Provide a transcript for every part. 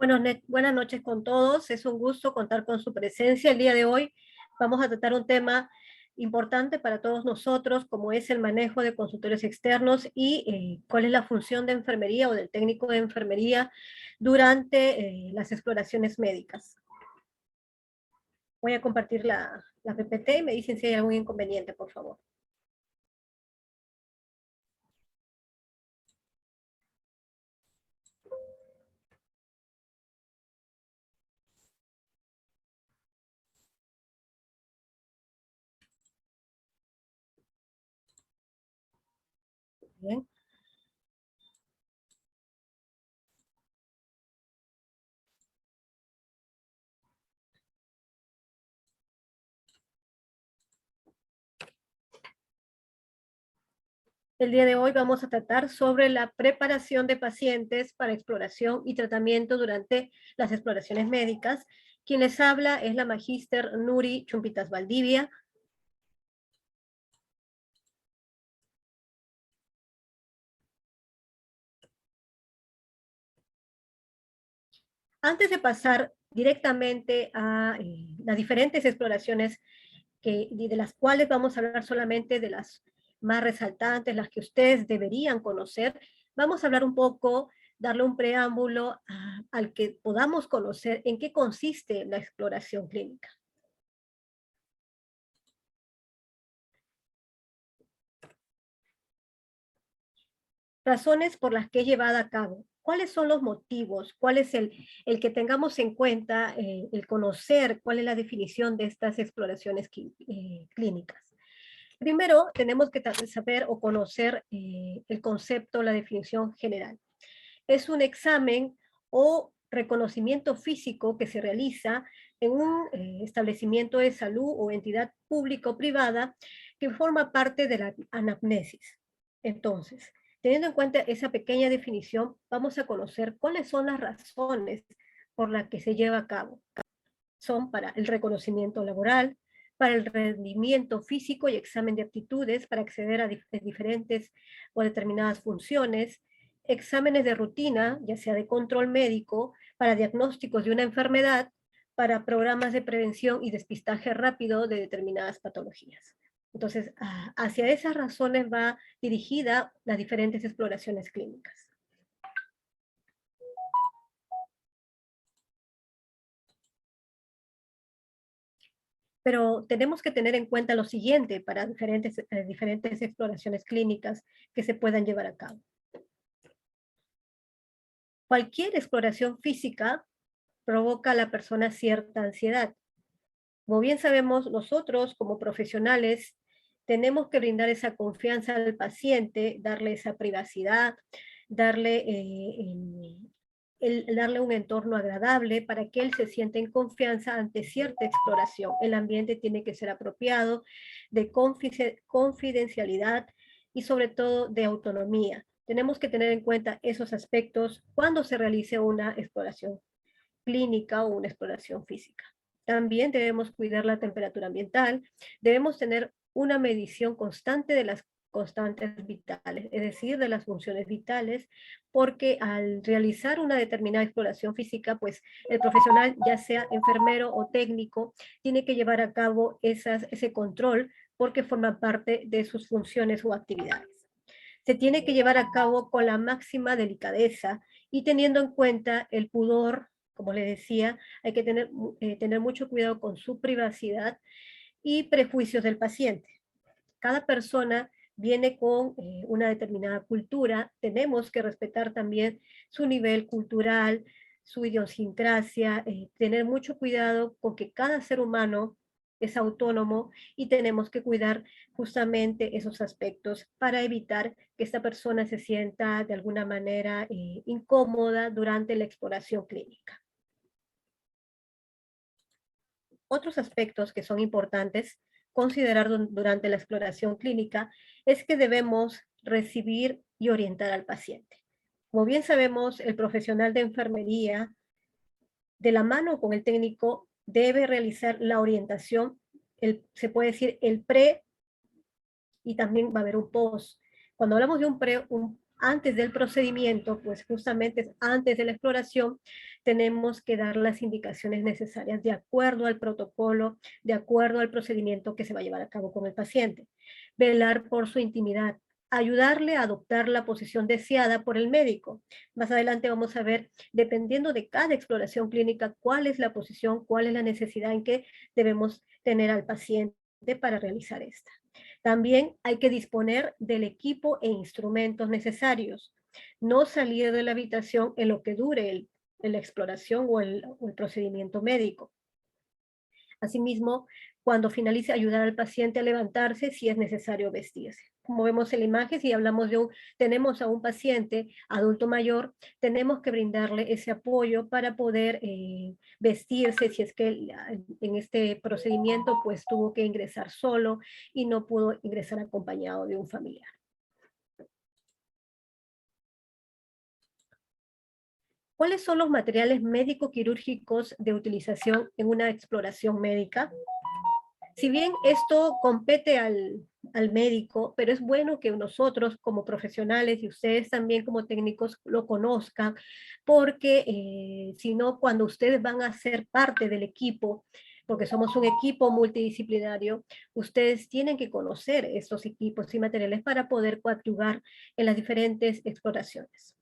Buenas noches con todos. Es un gusto contar con su presencia. El día de hoy vamos a tratar un tema importante para todos nosotros, como es el manejo de consultorios externos y cuál es la función de enfermería o del técnico de enfermería durante las exploraciones médicas. Voy a compartir la PPT y me dicen si hay algún inconveniente, por favor. Bien. El día de hoy vamos a tratar sobre la preparación de pacientes para exploración y tratamiento durante las exploraciones médicas. Quien les habla es la magíster Nuri Chumpitas Valdivia. Antes de pasar directamente a las diferentes exploraciones de las cuales vamos a hablar solamente de las más resaltantes, las que ustedes deberían conocer, vamos a hablar un poco, darle un preámbulo al que podamos conocer en qué consiste la exploración clínica. Razones por las que es llevada a cabo. ¿Cuáles son los motivos? ¿Cuál es el que tengamos en cuenta, el conocer cuál es la definición de estas exploraciones clínicas? Primero, tenemos que saber o conocer el concepto, la definición general. Es un examen o reconocimiento físico que se realiza en un establecimiento de salud o entidad pública o privada que forma parte de la anamnesis. Entonces, teniendo en cuenta esa pequeña definición, vamos a conocer cuáles son las razones por las que se lleva a cabo. Son para el reconocimiento laboral, para el rendimiento físico y examen de aptitudes para acceder a diferentes o determinadas funciones, exámenes de rutina, ya sea de control médico, para diagnósticos de una enfermedad, para programas de prevención y despistaje rápido de determinadas patologías. Entonces, hacia esas razones va dirigida las diferentes exploraciones clínicas. Pero tenemos que tener en cuenta lo siguiente para diferentes exploraciones clínicas que se puedan llevar a cabo. Cualquier exploración física provoca a la persona cierta ansiedad. Como bien sabemos, nosotros como profesionales tenemos que brindar esa confianza al paciente, darle esa privacidad, darle darle un entorno agradable para que él se sienta en confianza ante cierta exploración. El ambiente tiene que ser apropiado, de confidencialidad y sobre todo de autonomía. Tenemos que tener en cuenta esos aspectos cuando se realice una exploración clínica o una exploración física. También debemos cuidar la temperatura ambiental, debemos tener una medición constante de las constantes vitales, es decir, de las funciones vitales, porque al realizar una determinada exploración física, pues el profesional, ya sea enfermero o técnico, tiene que llevar a cabo ese control porque forma parte de sus funciones o actividades. Se tiene que llevar a cabo con la máxima delicadeza y teniendo en cuenta el pudor, como les decía, hay que tener mucho cuidado con su privacidad y prejuicios del paciente. Cada persona viene con una determinada cultura, tenemos que respetar también su nivel cultural, su idiosincrasia, tener mucho cuidado con que cada ser humano es autónomo y tenemos que cuidar justamente esos aspectos para evitar que esta persona se sienta de alguna manera incómoda durante la exploración clínica. Otros aspectos que son importantes considerar durante la exploración clínica es que debemos recibir y orientar al paciente. Como bien sabemos, el profesional de enfermería, de la mano con el técnico, debe realizar la orientación, se puede decir el pre y también va a haber un post. Cuando hablamos de un pre, antes del procedimiento, pues justamente antes de la exploración, tenemos que dar las indicaciones necesarias de acuerdo al protocolo, de acuerdo al procedimiento que se va a llevar a cabo con el paciente. Velar por su intimidad, ayudarle a adoptar la posición deseada por el médico. Más adelante vamos a ver, dependiendo de cada exploración clínica, cuál es la posición, cuál es la necesidad en que debemos tener al paciente para realizar esta. También hay que disponer del equipo e instrumentos necesarios. No salir de la habitación en lo que dure la exploración o el procedimiento médico. Asimismo, cuando finalice, ayudar al paciente a levantarse si es necesario vestirse. Como vemos en la imagen, si hablamos tenemos a un paciente adulto mayor, tenemos que brindarle ese apoyo para poder vestirse si es que en este procedimiento pues tuvo que ingresar solo y no pudo ingresar acompañado de un familiar. ¿Cuáles son los materiales médico-quirúrgicos de utilización en una exploración médica? Si bien esto compete al médico, pero es bueno que nosotros como profesionales y ustedes también como técnicos lo conozcan, porque si no, cuando ustedes van a ser parte del equipo, porque somos un equipo multidisciplinario, ustedes tienen que conocer estos equipos y materiales para poder coadyuvar en las diferentes exploraciones.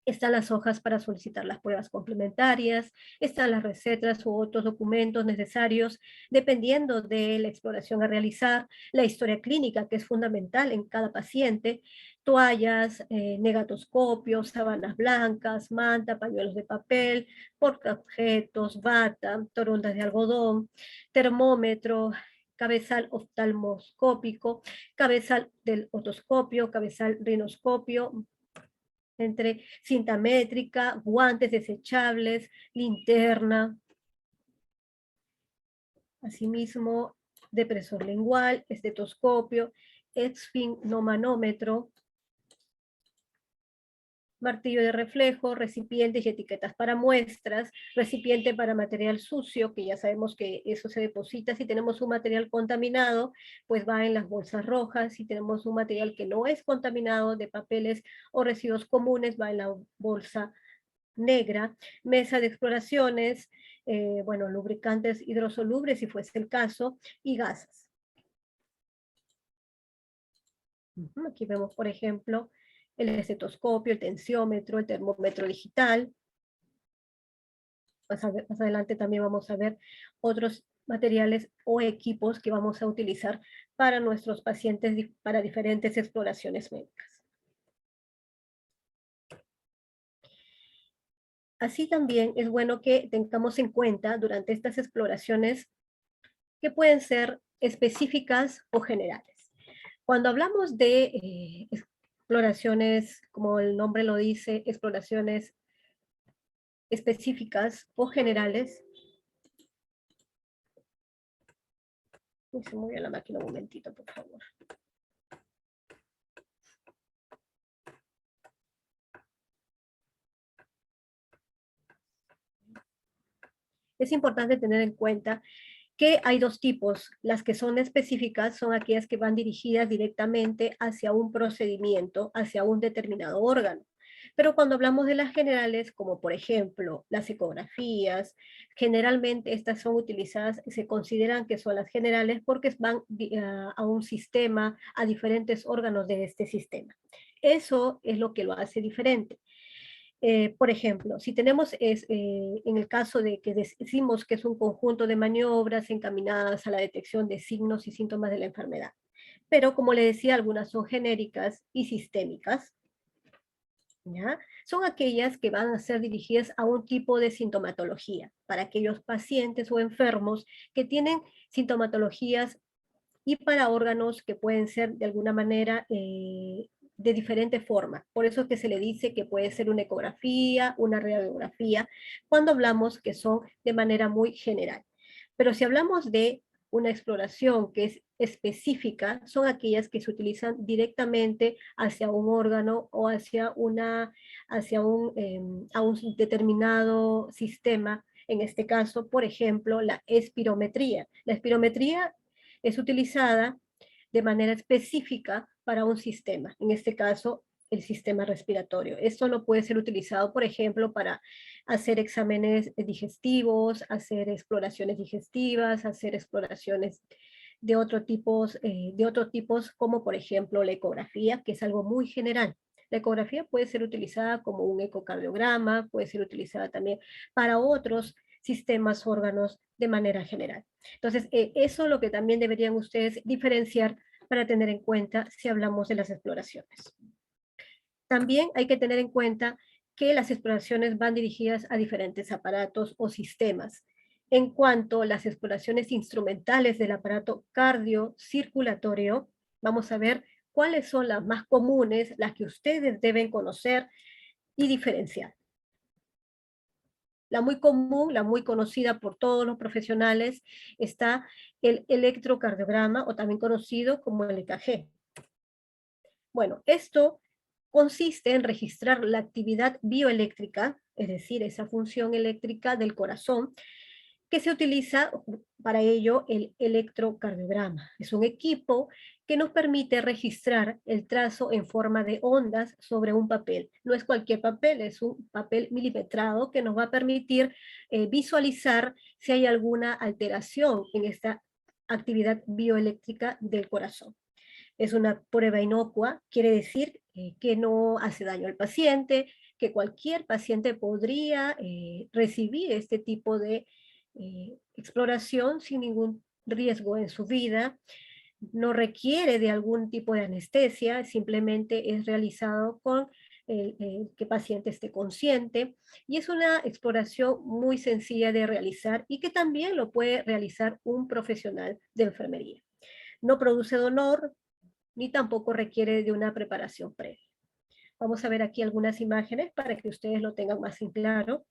Están las hojas para solicitar las pruebas complementarias, están las recetas u otros documentos necesarios dependiendo de la exploración a realizar, la historia clínica que es fundamental en cada paciente, toallas, negatoscopios, sábanas blancas, manta, pañuelos de papel, portaobjetos, bata, torondas de algodón, termómetro, cabezal oftalmoscópico, cabezal del otoscopio, cabezal rinoscopio, entre cinta métrica, guantes desechables, linterna, asimismo depresor lingual, estetoscopio, esfigmomanómetro, martillo de reflejo, recipientes y etiquetas para muestras, recipiente para material sucio, que ya sabemos que eso se deposita. Si tenemos un material contaminado, pues va en las bolsas rojas. Si tenemos un material que no es contaminado de papeles o residuos comunes, va en la bolsa negra, mesa de exploraciones, bueno, lubricantes hidrosolubles si fuese el caso, y gasas. Aquí vemos, por ejemplo, el estetoscopio, el tensiómetro, el termómetro digital. Más adelante también vamos a ver otros materiales o equipos que vamos a utilizar para nuestros pacientes para diferentes exploraciones médicas. Así también es bueno que tengamos en cuenta durante estas exploraciones que pueden ser específicas o generales. Cuando hablamos de exploraciones, como el nombre lo dice, exploraciones específicas o generales, se movió la máquina un momentito, por favor. Es importante tener en cuenta que hay dos tipos. Las que son específicas son aquellas que van dirigidas directamente hacia un procedimiento, hacia un determinado órgano. Pero cuando hablamos de las generales, como por ejemplo las ecografías, generalmente estas son utilizadas, se consideran que son las generales porque van a un sistema, a diferentes órganos de este sistema. Eso es lo que lo hace diferente. Por ejemplo, si tenemos, en el caso de que decimos que es un conjunto de maniobras encaminadas a la detección de signos y síntomas de la enfermedad, pero como le decía, algunas son genéricas y sistémicas, ¿ya? Son aquellas que van a ser dirigidas a un tipo de sintomatología, para aquellos pacientes o enfermos que tienen sintomatologías y para órganos que pueden ser de alguna manera de diferente forma. Por eso es que se le dice que puede ser una ecografía, una radiografía, cuando hablamos que son de manera muy general. Pero si hablamos de una exploración que es específica, son aquellas que se utilizan directamente hacia un órgano o hacia a un determinado sistema. En este caso, por ejemplo, la espirometría. La espirometría es utilizada de manera específica para un sistema. En este caso, el sistema respiratorio. Esto no puede ser utilizado, por ejemplo, para hacer exámenes digestivos, hacer exploraciones digestivas, hacer exploraciones de otros tipos, como por ejemplo la ecografía, que es algo muy general. La ecografía puede ser utilizada como un ecocardiograma, puede ser utilizada también para otros sistemas, órganos de manera general. Entonces, eso es lo que también deberían ustedes diferenciar para tener en cuenta si hablamos de las exploraciones. También hay que tener en cuenta que las exploraciones van dirigidas a diferentes aparatos o sistemas. En cuanto a las exploraciones instrumentales del aparato cardiocirculatorio, vamos a ver cuáles son las más comunes, las que ustedes deben conocer y diferenciar. La muy común, la muy conocida por todos los profesionales, está el electrocardiograma, o también conocido como el EKG. Bueno, esto consiste en registrar la actividad bioeléctrica, es decir, esa función eléctrica del corazón, que se utiliza para ello el electrocardiograma. Es un equipo que nos permite registrar el trazo en forma de ondas sobre un papel. No es cualquier papel, es un papel milimetrado que nos va a permitir visualizar si hay alguna alteración en esta actividad bioeléctrica del corazón. Es una prueba inocua, quiere decir que no hace daño al paciente, que cualquier paciente podría recibir este tipo de exploración sin ningún riesgo en su vida, no requiere de algún tipo de anestesia, simplemente es realizado con que el paciente esté consciente, y es una exploración muy sencilla de realizar y que también lo puede realizar un profesional de enfermería. No produce dolor, ni tampoco requiere de una preparación previa. Vamos a ver aquí algunas imágenes para que ustedes lo tengan más en claro.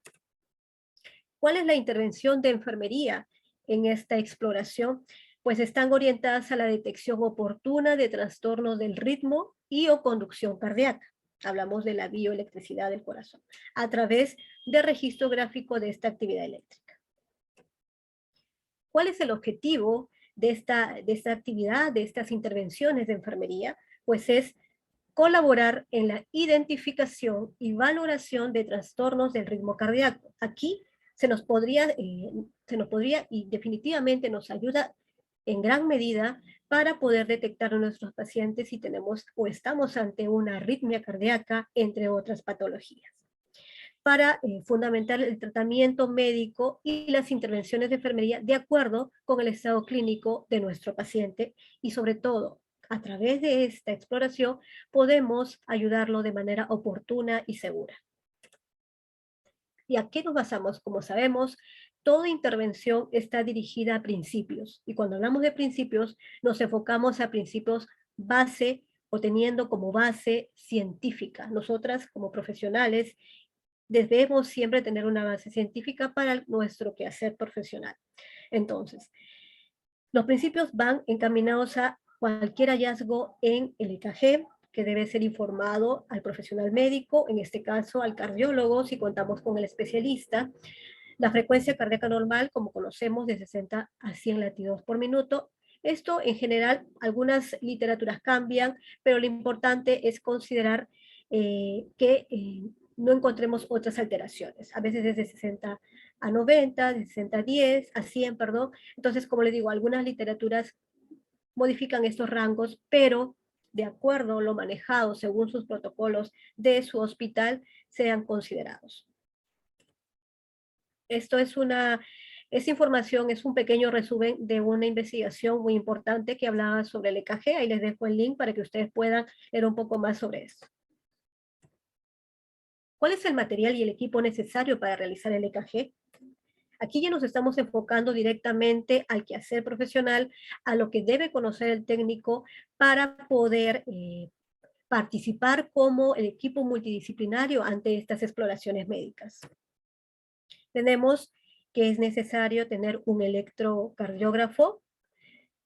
¿Cuál es la intervención de enfermería en esta exploración? Pues están orientadas a la detección oportuna de trastornos del ritmo y o conducción cardíaca. Hablamos de la bioelectricidad del corazón, a través de registro gráfico de esta actividad eléctrica. ¿Cuál es el objetivo de esta actividad, de estas intervenciones de enfermería? Pues es colaborar en la identificación y valoración de trastornos del ritmo cardíaco. Aquí se nos podría y definitivamente nos ayuda en gran medida para poder detectar a nuestros pacientes si tenemos o estamos ante una arritmia cardíaca, entre otras patologías. Para fundamentar el tratamiento médico y las intervenciones de enfermería de acuerdo con el estado clínico de nuestro paciente, y sobre todo, a través de esta exploración podemos ayudarlo de manera oportuna y segura. ¿Y a qué nos basamos? Como sabemos, toda intervención está dirigida a principios, y cuando hablamos de principios nos enfocamos a principios base o teniendo como base científica. Nosotras como profesionales debemos siempre tener una base científica para nuestro quehacer profesional. Entonces, los principios van encaminados a cualquier hallazgo en el EKG, que debe ser informado al profesional médico, en este caso al cardiólogo, si contamos con el especialista. La frecuencia cardíaca normal, como conocemos, de 60 a 100 latidos por minuto. Esto, en general, algunas literaturas cambian, pero lo importante es considerar que no encontremos otras alteraciones. A veces es de 60 a 90, de 60 a 10, a 100, perdón. Entonces, como le digo, algunas literaturas modifican estos rangos, pero de acuerdo a lo manejado según sus protocolos de su hospital, sean considerados. Esto esta información es un pequeño resumen de una investigación muy importante que hablaba sobre el EKG. Ahí les dejo el link para que ustedes puedan leer un poco más sobre esto. ¿Cuál es el material y el equipo necesario para realizar el EKG? Aquí ya nos estamos enfocando directamente al quehacer profesional, a lo que debe conocer el técnico para poder participar como el equipo multidisciplinario ante estas exploraciones médicas. Tenemos que es necesario tener un electrocardiógrafo,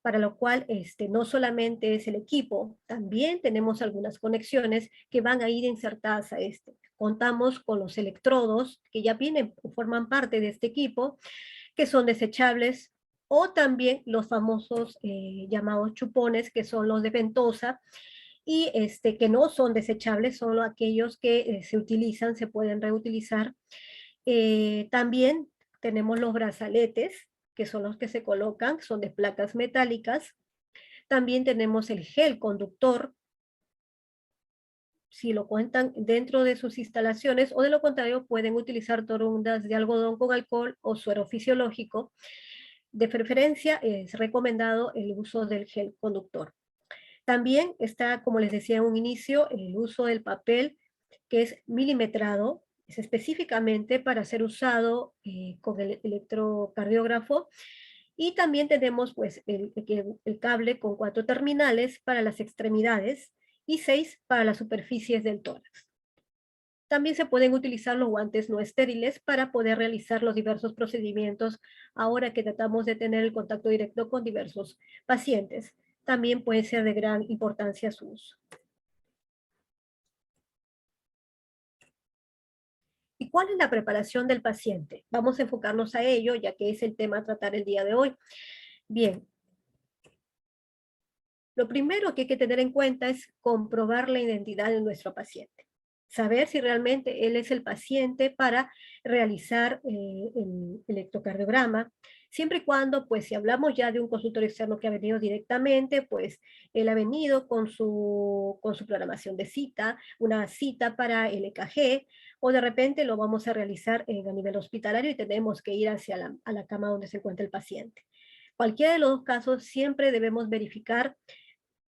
para lo cual no solamente es el equipo, también tenemos algunas conexiones que van a ir insertadas a este. Contamos con los electrodos que ya vienen o forman parte de este equipo, que son desechables, o también los famosos llamados chupones, que son los de ventosa, y que no son desechables, solo aquellos que se utilizan, se pueden reutilizar. También tenemos los brazaletes, que son los que se colocan, son de placas metálicas. También tenemos el gel conductor, si lo cuentan dentro de sus instalaciones, o de lo contrario pueden utilizar torundas de algodón con alcohol o suero fisiológico. De preferencia es recomendado el uso del gel conductor. También está, como les decía en un inicio, el uso del papel que es milimetrado, es específicamente para ser usado con el electrocardiógrafo. Y también tenemos pues el cable con 4 terminales para las extremidades y 6 para las superficies del tórax. También se pueden utilizar los guantes no estériles para poder realizar los diversos procedimientos ahora que tratamos de tener el contacto directo con diversos pacientes. También puede ser de gran importancia su uso. ¿Y cuál es la preparación del paciente? Vamos a enfocarnos a ello, ya que es el tema a tratar el día de hoy. Bien, lo primero que hay que tener en cuenta es comprobar la identidad de nuestro paciente. Saber si realmente él es el paciente para realizar el electrocardiograma, siempre y cuando, pues si hablamos ya de un consultorio externo que ha venido directamente, pues él ha venido con su programación de cita, una cita para el EKG, o de repente lo vamos a realizar a nivel hospitalario y tenemos que ir hacia a la cama donde se encuentra el paciente. Cualquiera de los dos casos, siempre debemos verificar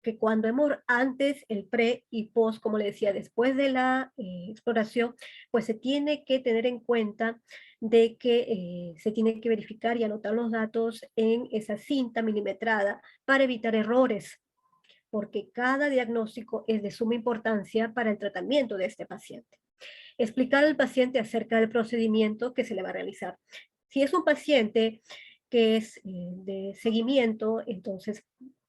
que cuando hemos antes, el pre y post, como le decía, después de la exploración, pues se tiene que tener en cuenta de que se tiene que verificar y anotar los datos en esa cinta milimetrada para evitar errores, porque cada diagnóstico es de suma importancia para el tratamiento de este paciente. Explicar al paciente acerca del procedimiento que se le va a realizar. Si es un paciente que es de seguimiento, entonces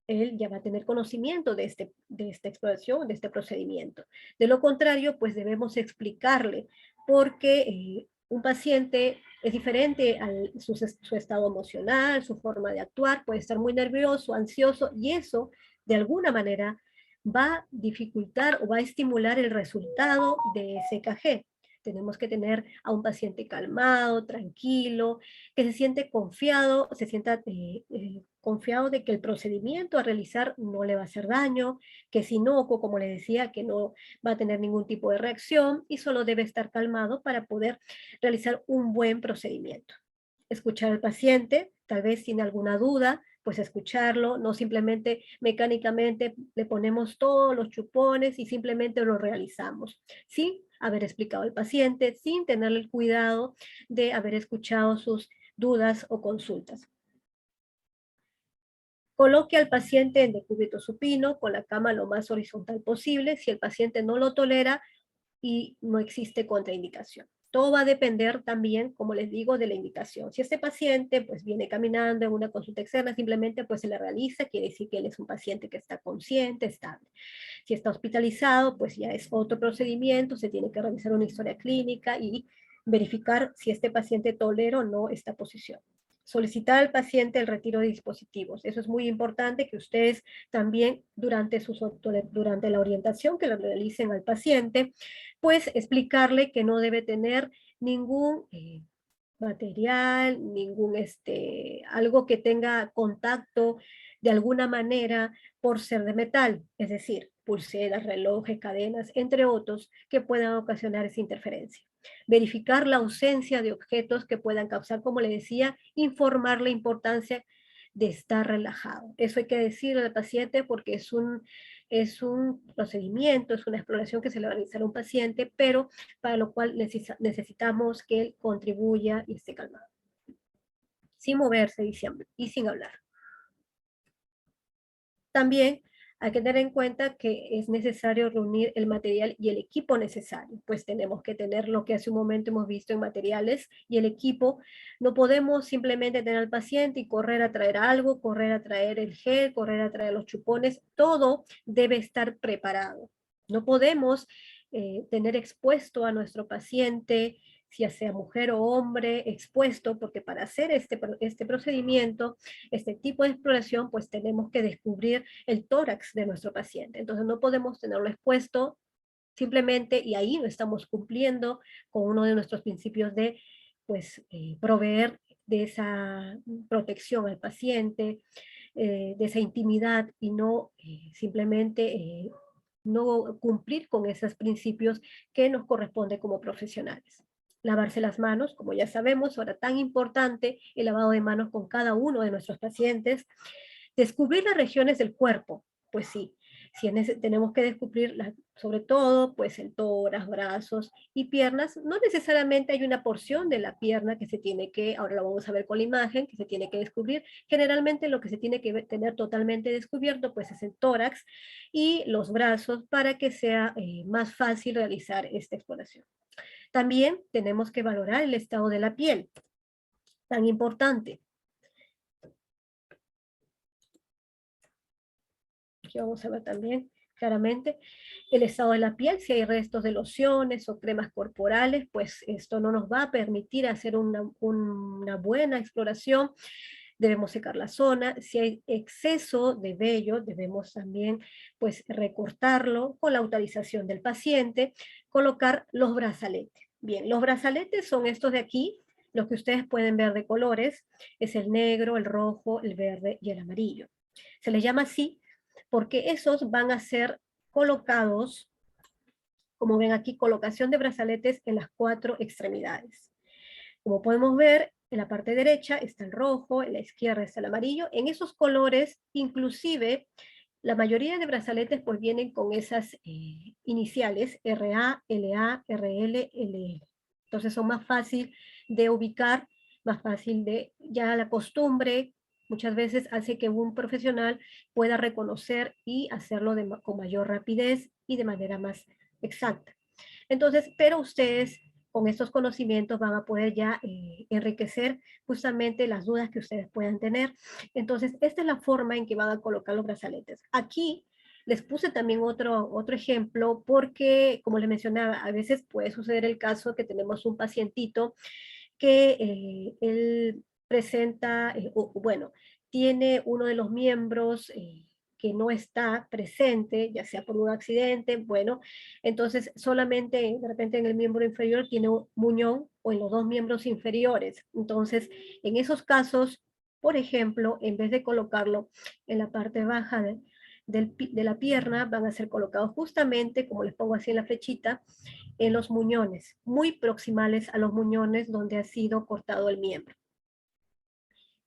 él ya va a tener conocimiento de esta exploración, de este procedimiento. De lo contrario, pues debemos explicarle, porque un paciente es diferente a su estado emocional, su forma de actuar, puede estar muy nervioso, ansioso, y eso, de alguna manera, va a dificultar o va a estimular el resultado de ese EKG. Tenemos que tener a un paciente calmado, tranquilo, que se siente confiado, se sienta confiado de que el procedimiento a realizar no le va a hacer daño, que es inocuo, como le decía, que no va a tener ningún tipo de reacción y solo debe estar calmado para poder realizar un buen procedimiento. Escuchar al paciente, tal vez tiene alguna duda, pues escucharlo, no simplemente mecánicamente le ponemos todos los chupones y simplemente lo realizamos, sin haber explicado al paciente, sin tener el cuidado de haber escuchado sus dudas o consultas. Coloque al paciente en decúbito supino con la cama lo más horizontal posible. Si el paciente no lo tolera y no existe contraindicación. Todo va a depender también, como les digo, de la indicación. Si este paciente pues viene caminando en una consulta externa, simplemente pues se le realiza, quiere decir que él es un paciente que está consciente, estable. Si está hospitalizado, pues ya es otro procedimiento, se tiene que realizar una historia clínica y verificar si este paciente tolera o no esta posición. Solicitar al paciente el retiro de dispositivos. Eso es muy importante que ustedes también durante la orientación que le realicen al paciente, pues explicarle que no debe tener ningún material, algo que tenga contacto de alguna manera por ser de metal, es decir, pulseras, relojes, cadenas, entre otros, que puedan ocasionar esa interferencia. Verificar la ausencia de objetos que puedan causar, como le decía, informar la importancia de estar relajado. Eso hay que decirle al paciente porque es un procedimiento, es una exploración que se le va a realizar a un paciente, pero para lo cual necesitamos que él contribuya y esté calmado, sin moverse y sin hablar. También hay que tener en cuenta que es necesario reunir el material y el equipo necesario, pues tenemos que tener lo que hace un momento hemos visto en materiales y el equipo. No podemos simplemente tener al paciente y correr a traer algo, correr a traer el gel, correr a traer los chupones, todo debe estar preparado. No podemos tener expuesto a nuestro paciente ya sea mujer o hombre expuesto, porque para hacer este procedimiento, este tipo de exploración, pues tenemos que descubrir el tórax de nuestro paciente. Entonces no podemos tenerlo expuesto simplemente, y ahí no estamos cumpliendo con uno de nuestros principios de pues proveer de esa protección al paciente, de esa intimidad, y no simplemente no cumplir con esos principios que nos corresponde como profesionales. Lavarse las manos, como ya sabemos, ahora tan importante el lavado de manos con cada uno de nuestros pacientes. Descubrir las regiones del cuerpo, pues sí, si tenemos que descubrir sobre todo pues el tórax, brazos y piernas. No necesariamente hay una porción de la pierna que se tiene que, ahora lo vamos a ver con la imagen, que se tiene que descubrir. Generalmente lo que se tiene que tener totalmente descubierto pues es el tórax y los brazos, para que sea más fácil realizar esta exploración. También tenemos que valorar el estado de la piel, tan importante. Aquí vamos a ver también claramente el estado de la piel. Si hay restos de lociones o cremas corporales, pues esto no nos va a permitir hacer una buena exploración. Debemos secar la zona. Si hay exceso de vello, debemos también pues recortarlo con la autorización del paciente. Colocar los brazaletes. Bien, los brazaletes son estos de aquí, los que ustedes pueden ver de colores. Es el negro, el rojo, el verde y el amarillo. Se les llama así porque esos van a ser colocados, como ven aquí, colocación de brazaletes en las 4 extremidades. Como podemos ver, en la parte derecha está el rojo, en la izquierda está el amarillo. En esos colores, inclusive, la mayoría de brazaletes pues vienen con esas iniciales, RA, LA, RL, LL. Entonces son más fácil de ubicar, más fácil de, ya la costumbre muchas veces hace que un profesional pueda reconocer y hacerlo con mayor rapidez y de manera más exacta. Entonces, pero ustedes con estos conocimientos van a poder ya enriquecer justamente las dudas que ustedes puedan tener. Entonces, esta es la forma en que van a colocar los brazaletes. Aquí les puse también otro ejemplo porque, como les mencionaba, a veces puede suceder el caso que tenemos un pacientito que él presenta, bueno, tiene uno de los miembros que no está presente, ya sea por un accidente, bueno, entonces solamente de repente en el miembro inferior tiene un muñón, o en los dos miembros inferiores. Entonces, en esos casos, por ejemplo, en vez de colocarlo en la parte baja de la pierna, van a ser colocados justamente, como les pongo así en la flechita, en los muñones, muy proximales a los muñones donde ha sido cortado el miembro.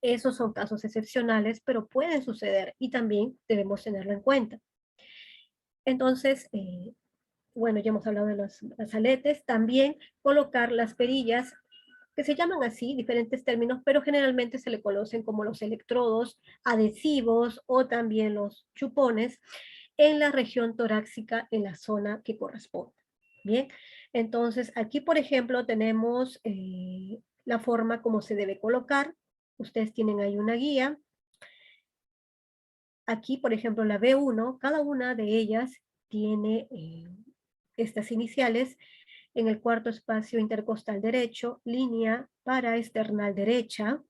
Esos son casos excepcionales, pero pueden suceder y también debemos tenerlo en cuenta. Entonces, bueno, ya hemos hablado de los brazaletes. También colocar las perillas, que se llaman así, diferentes términos, pero generalmente se le conocen como los electrodos, adhesivos o también los chupones, en la región torácica, en la zona que corresponde. Bien, entonces aquí, por ejemplo, tenemos la forma como se debe colocar. Ustedes tienen ahí una guía. Aquí, por ejemplo, la B1, cada una de ellas tiene estas iniciales. En el cuarto espacio intercostal derecho, línea paraesternal derecha.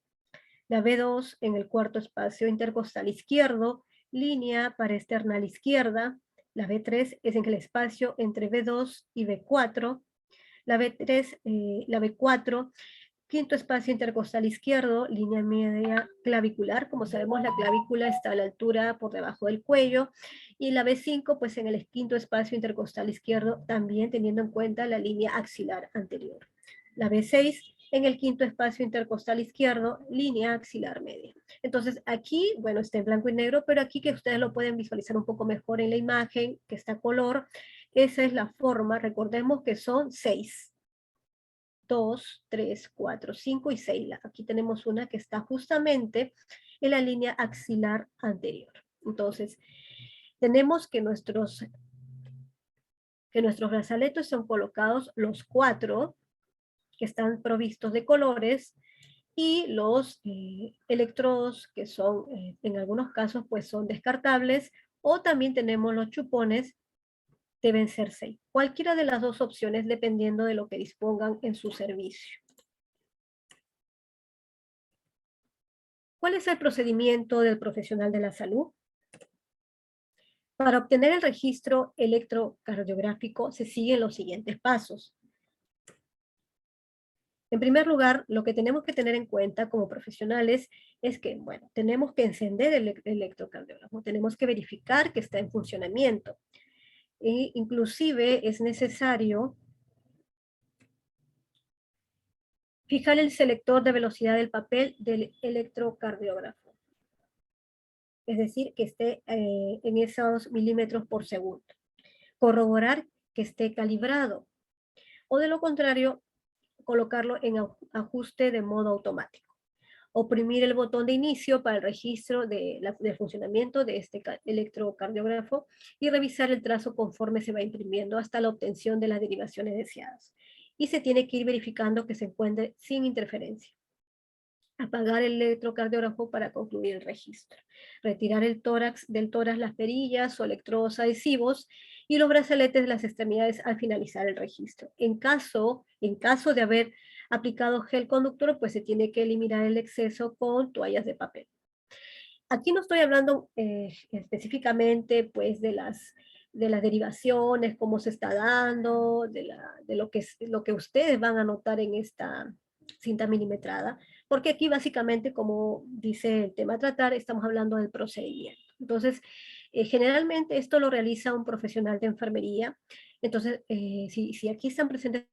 La B2 en el cuarto espacio intercostal izquierdo, línea paraesternal izquierda. La B3 es en el espacio entre B2 y B4. La B3, la B4, quinto espacio intercostal izquierdo, línea media clavicular. Como sabemos, la clavícula está a la altura por debajo del cuello. Y la B5, pues en el quinto espacio intercostal izquierdo, también teniendo en cuenta la línea axilar anterior. La B6 en el quinto espacio intercostal izquierdo, línea axilar media. Entonces aquí, bueno, está en blanco y negro, pero aquí que ustedes lo pueden visualizar un poco mejor en la imagen, que está a color, esa es la forma. Recordemos que son 6. 2, 3, 4, 5 y 6. Aquí tenemos una que está justamente en la línea axilar anterior. Entonces, tenemos que nuestros brazaletes son colocados los 4, que están provistos de colores, y los electrodos, que son, en algunos casos, pues son descartables, o también tenemos los chupones, deben ser 6. Cualquiera de las dos opciones dependiendo de lo que dispongan en su servicio. ¿Cuál es el procedimiento del profesional de la salud? Para obtener el registro electrocardiográfico se siguen los siguientes pasos. En primer lugar, lo que tenemos que tener en cuenta como profesionales es que, bueno, tenemos que encender el electrocardiograma, tenemos que verificar que está en funcionamiento. E inclusive es necesario fijar el selector de velocidad del papel del electrocardiógrafo, es decir, que esté en esos milímetros por segundo. Corroborar que esté calibrado, o de lo contrario, colocarlo en ajuste de modo automático. Oprimir el botón de inicio para el registro del funcionamiento de este electrocardiógrafo y revisar el trazo conforme se va imprimiendo hasta la obtención de las derivaciones deseadas. Y se tiene que ir verificando que se encuentre sin interferencia. Apagar el electrocardiógrafo para concluir el registro. Retirar del tórax las perillas o electrodos adhesivos y los brazaletes de las extremidades al finalizar el registro. En caso de haber aplicado gel conductor, pues se tiene que eliminar el exceso con toallas de papel. Aquí no estoy hablando específicamente pues de las derivaciones, cómo se está dando, de lo que ustedes van a notar en esta cinta milimetrada, porque aquí básicamente, como dice el tema a tratar, estamos hablando del procedimiento. Entonces, generalmente esto lo realiza un profesional de enfermería. Entonces, si aquí están presentes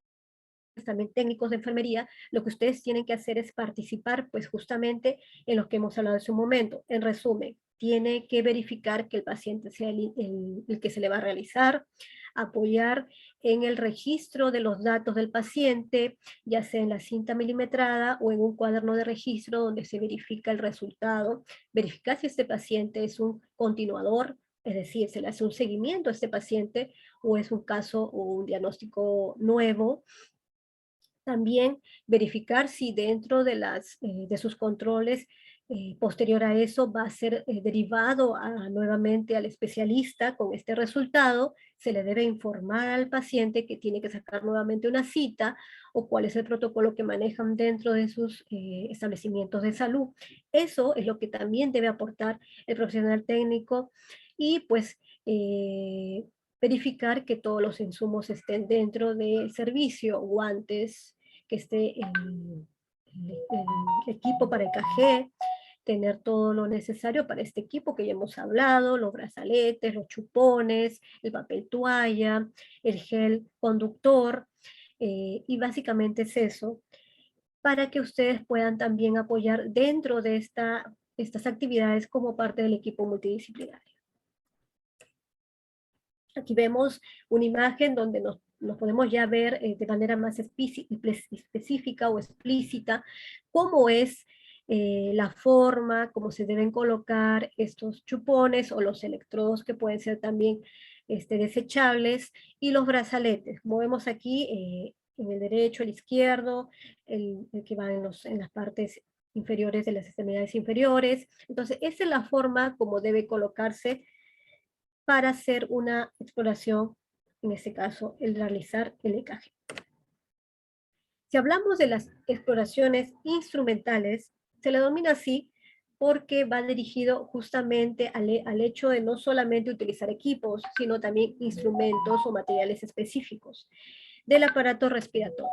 también técnicos de enfermería, lo que ustedes tienen que hacer es participar pues justamente en lo que hemos hablado hace un momento. En resumen, tiene que verificar que el paciente sea el que se le va a realizar, apoyar en el registro de los datos del paciente, ya sea en la cinta milimetrada o en un cuaderno de registro donde se verifica el resultado, verificar si este paciente es un continuador, es decir, se le hace un seguimiento a este paciente o es un caso o un diagnóstico nuevo. También verificar si dentro de sus controles, posterior a eso, va a ser derivado nuevamente al especialista con este resultado. Se le debe informar al paciente que tiene que sacar nuevamente una cita o cuál es el protocolo que manejan dentro de sus establecimientos de salud. Eso es lo que también debe aportar el profesional técnico y pues verificar que todos los insumos estén dentro del servicio, guantes, que esté el equipo para el cajé, tener todo lo necesario para este equipo que ya hemos hablado, los brazaletes, los chupones, el papel toalla, el gel conductor, y básicamente es eso, para que ustedes puedan también apoyar dentro de estas actividades como parte del equipo multidisciplinario. Aquí vemos una imagen donde nos podemos ya ver de manera más específica o explícita cómo es la forma, cómo se deben colocar estos chupones o los electrodos que pueden ser también desechables y los brazaletes. Como vemos aquí, en el derecho, el izquierdo, el que va en las partes inferiores de las extremidades inferiores. Entonces, esa es la forma como debe colocarse para hacer una exploración, en este caso, el realizar el EKG. Si hablamos de las exploraciones instrumentales, se le denomina así porque va dirigido justamente al hecho de no solamente utilizar equipos, sino también instrumentos o materiales específicos del aparato respiratorio.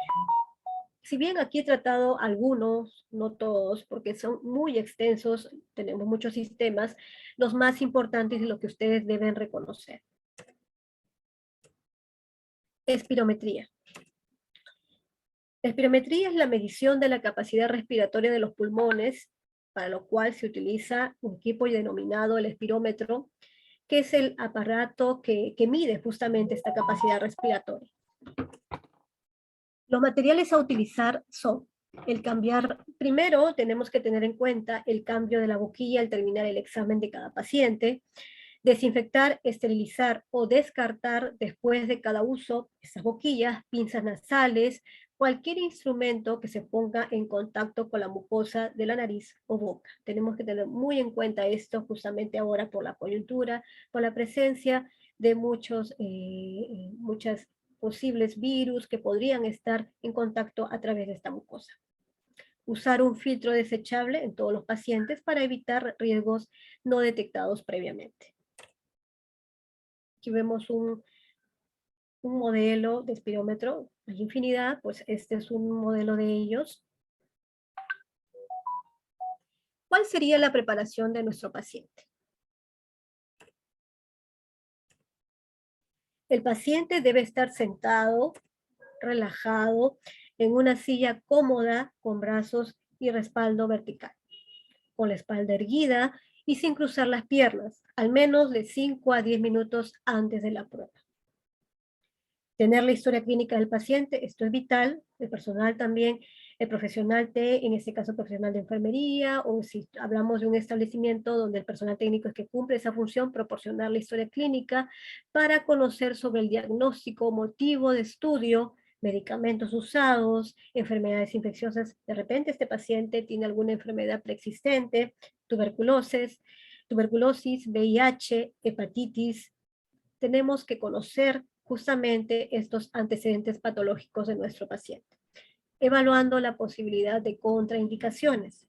Si bien aquí he tratado algunos, no todos, porque son muy extensos, tenemos muchos sistemas, los más importantes y lo que ustedes deben reconocer. Espirometría. La espirometría es la medición de la capacidad respiratoria de los pulmones, para lo cual se utiliza un equipo denominado el espirómetro, que es el aparato que mide justamente esta capacidad respiratoria. Los materiales a utilizar son primero tenemos que tener en cuenta el cambio de la boquilla al terminar el examen de cada paciente, desinfectar, esterilizar o descartar después de cada uso esas boquillas, pinzas nasales, cualquier instrumento que se ponga en contacto con la mucosa de la nariz o boca. Tenemos que tener muy en cuenta esto justamente ahora por la coyuntura, por la presencia de muchas posibles virus que podrían estar en contacto a través de esta mucosa. Usar un filtro desechable en todos los pacientes para evitar riesgos no detectados previamente. Aquí vemos un modelo de espirómetro, hay infinidad, pues este es un modelo de ellos. ¿Cuál sería la preparación de nuestro paciente? El paciente debe estar sentado, relajado, en una silla cómoda, con brazos y respaldo vertical, con la espalda erguida y sin cruzar las piernas, al menos de 5 a 10 minutos antes de la prueba. Tener la historia clínica del paciente, esto es vital, el personal también, el profesional en este caso profesional de enfermería, o si hablamos de un establecimiento donde el personal técnico es que cumple esa función, proporcionar la historia clínica para conocer sobre el diagnóstico, motivo de estudio, medicamentos usados, enfermedades infecciosas. De repente este paciente tiene alguna enfermedad preexistente, tuberculosis, VIH, hepatitis. Tenemos que conocer justamente estos antecedentes patológicos de nuestro paciente, evaluando la posibilidad de contraindicaciones.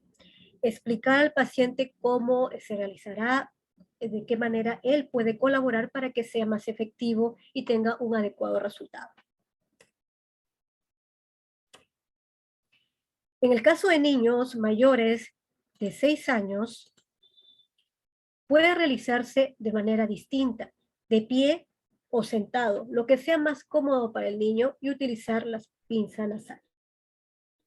Explicar al paciente cómo se realizará, de qué manera él puede colaborar para que sea más efectivo y tenga un adecuado resultado. En el caso de niños mayores de 6 años, puede realizarse de manera distinta, de pie o sentado, lo que sea más cómodo para el niño, y utilizar las pinzas nasal.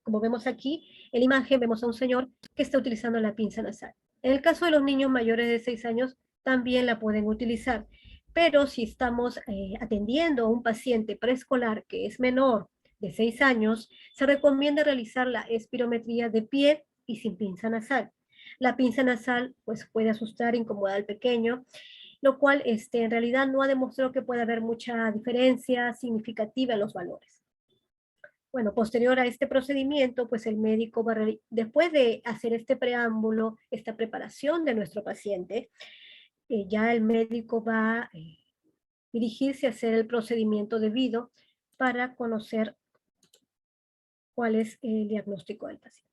Como vemos aquí, en la imagen vemos a un señor que está utilizando la pinza nasal. En el caso de los niños mayores de 6 años, también la pueden utilizar, pero si estamos atendiendo a un paciente preescolar que es menor de 6 años, se recomienda realizar la espirometría de pie y sin pinza nasal. La pinza nasal pues, puede asustar e incomodar al pequeño, lo cual en realidad no ha demostrado que pueda haber mucha diferencia significativa en los valores. Bueno, posterior a este procedimiento, pues el médico va después de hacer este preámbulo, esta preparación de nuestro paciente, ya el médico va a dirigirse a hacer el procedimiento debido para conocer cuál es el diagnóstico del paciente.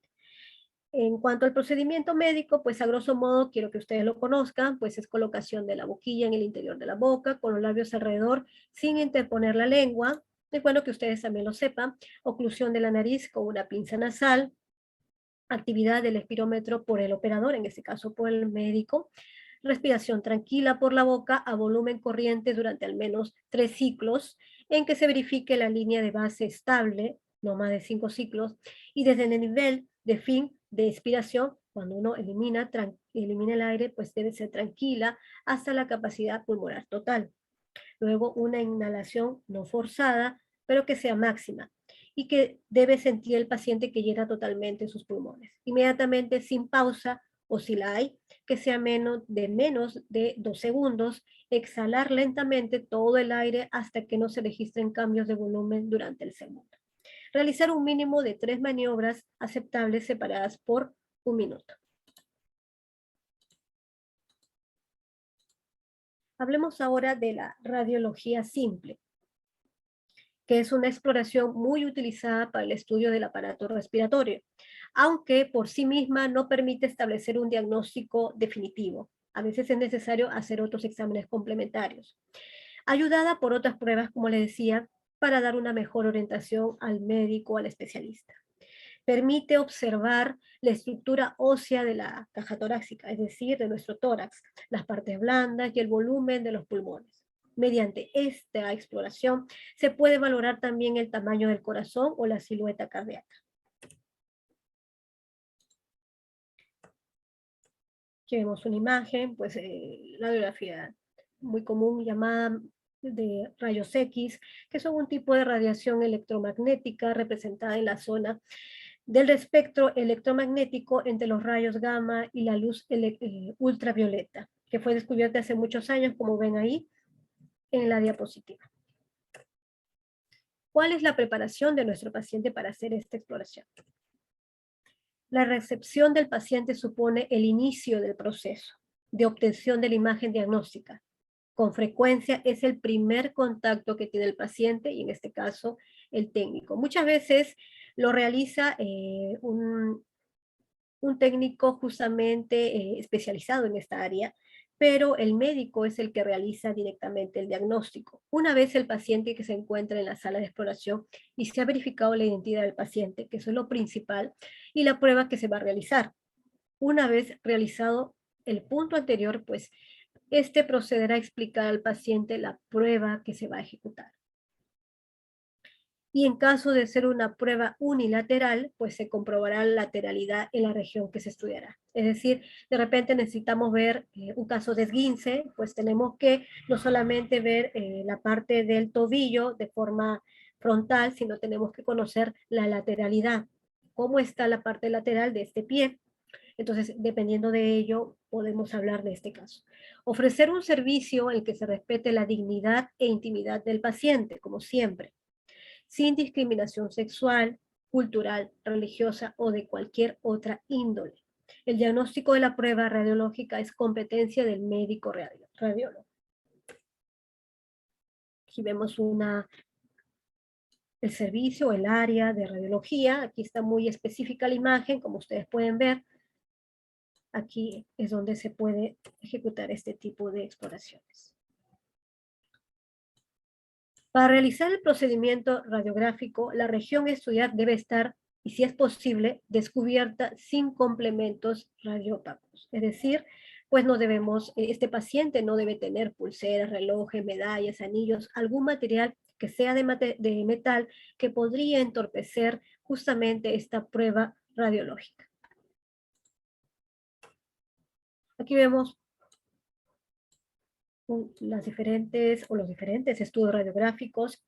En cuanto al procedimiento médico, pues a grosso modo, quiero que ustedes lo conozcan, pues es colocación de la boquilla en el interior de la boca, con los labios alrededor, sin interponer la lengua. Es bueno que ustedes también lo sepan. Oclusión de la nariz con una pinza nasal, actividad del espirómetro por el operador, en este caso por el médico, respiración tranquila por la boca a volumen corriente durante al menos 3 ciclos, en que se verifique la línea de base estable, no más de 5 ciclos, y desde el nivel de fin de expiración, cuando uno elimina el aire, pues debe ser tranquila hasta la capacidad pulmonar total. Luego una inhalación no forzada, pero que sea máxima, y que debe sentir el paciente que llena totalmente sus pulmones. Inmediatamente, sin pausa, o si la hay, que sea menos de 2 segundos, exhalar lentamente todo el aire hasta que no se registren cambios de volumen durante el segundo. Realizar un mínimo de 3 maniobras aceptables separadas por 1 minuto. Hablemos ahora de la radiología simple, que es una exploración muy utilizada para el estudio del aparato respiratorio, aunque por sí misma no permite establecer un diagnóstico definitivo. A veces es necesario hacer otros exámenes complementarios, ayudada por otras pruebas, como les decía, para dar una mejor orientación al médico, al especialista. Permite observar la estructura ósea de la caja torácica, es decir, de nuestro tórax, las partes blandas y el volumen de los pulmones. Mediante esta exploración se puede valorar también el tamaño del corazón o la silueta cardíaca. Aquí vemos una imagen, pues la radiografía muy común llamada de rayos X, que son un tipo de radiación electromagnética representada en la zona del espectro electromagnético entre los rayos gamma y la luz ultravioleta, que fue descubierta hace muchos años, como ven ahí en la diapositiva. ¿Cuál es la preparación de nuestro paciente para hacer esta exploración? La recepción del paciente supone el inicio del proceso de obtención de la imagen diagnóstica. Con frecuencia es el primer contacto que tiene el paciente y en este caso el técnico. Muchas veces lo realiza un técnico justamente especializado en esta área, pero el médico es el que realiza directamente el diagnóstico. Una vez el paciente que se encuentra en la sala de exploración y se ha verificado la identidad del paciente, que eso es lo principal, y la prueba que se va a realizar. Una vez realizado el punto anterior, pues este procederá a explicar al paciente la prueba que se va a ejecutar. Y en caso de ser una prueba unilateral, pues se comprobará la lateralidad en la región que se estudiará. Es decir, de repente necesitamos ver un caso de esguince, pues tenemos que no solamente ver la parte del tobillo de forma frontal, sino tenemos que conocer la lateralidad, cómo está la parte lateral de este pie. Entonces, dependiendo de ello, podemos hablar de este caso. Ofrecer un servicio en el que se respete la dignidad e intimidad del paciente, como siempre, sin discriminación sexual, cultural, religiosa o de cualquier otra índole. El diagnóstico de la prueba radiológica es competencia del médico radiólogo. Aquí vemos el servicio, el área de radiología. Aquí está muy específica la imagen, como ustedes pueden ver. Aquí es donde se puede ejecutar este tipo de exploraciones. Para realizar el procedimiento radiográfico, la región a estudiar debe estar, y si es posible, descubierta sin complementos radiópacos. Es decir, pues no debemos, este paciente no debe tener pulseras, relojes, medallas, anillos, algún material que sea de metal que podría entorpecer justamente esta prueba radiológica. Aquí vemos los diferentes estudios radiográficos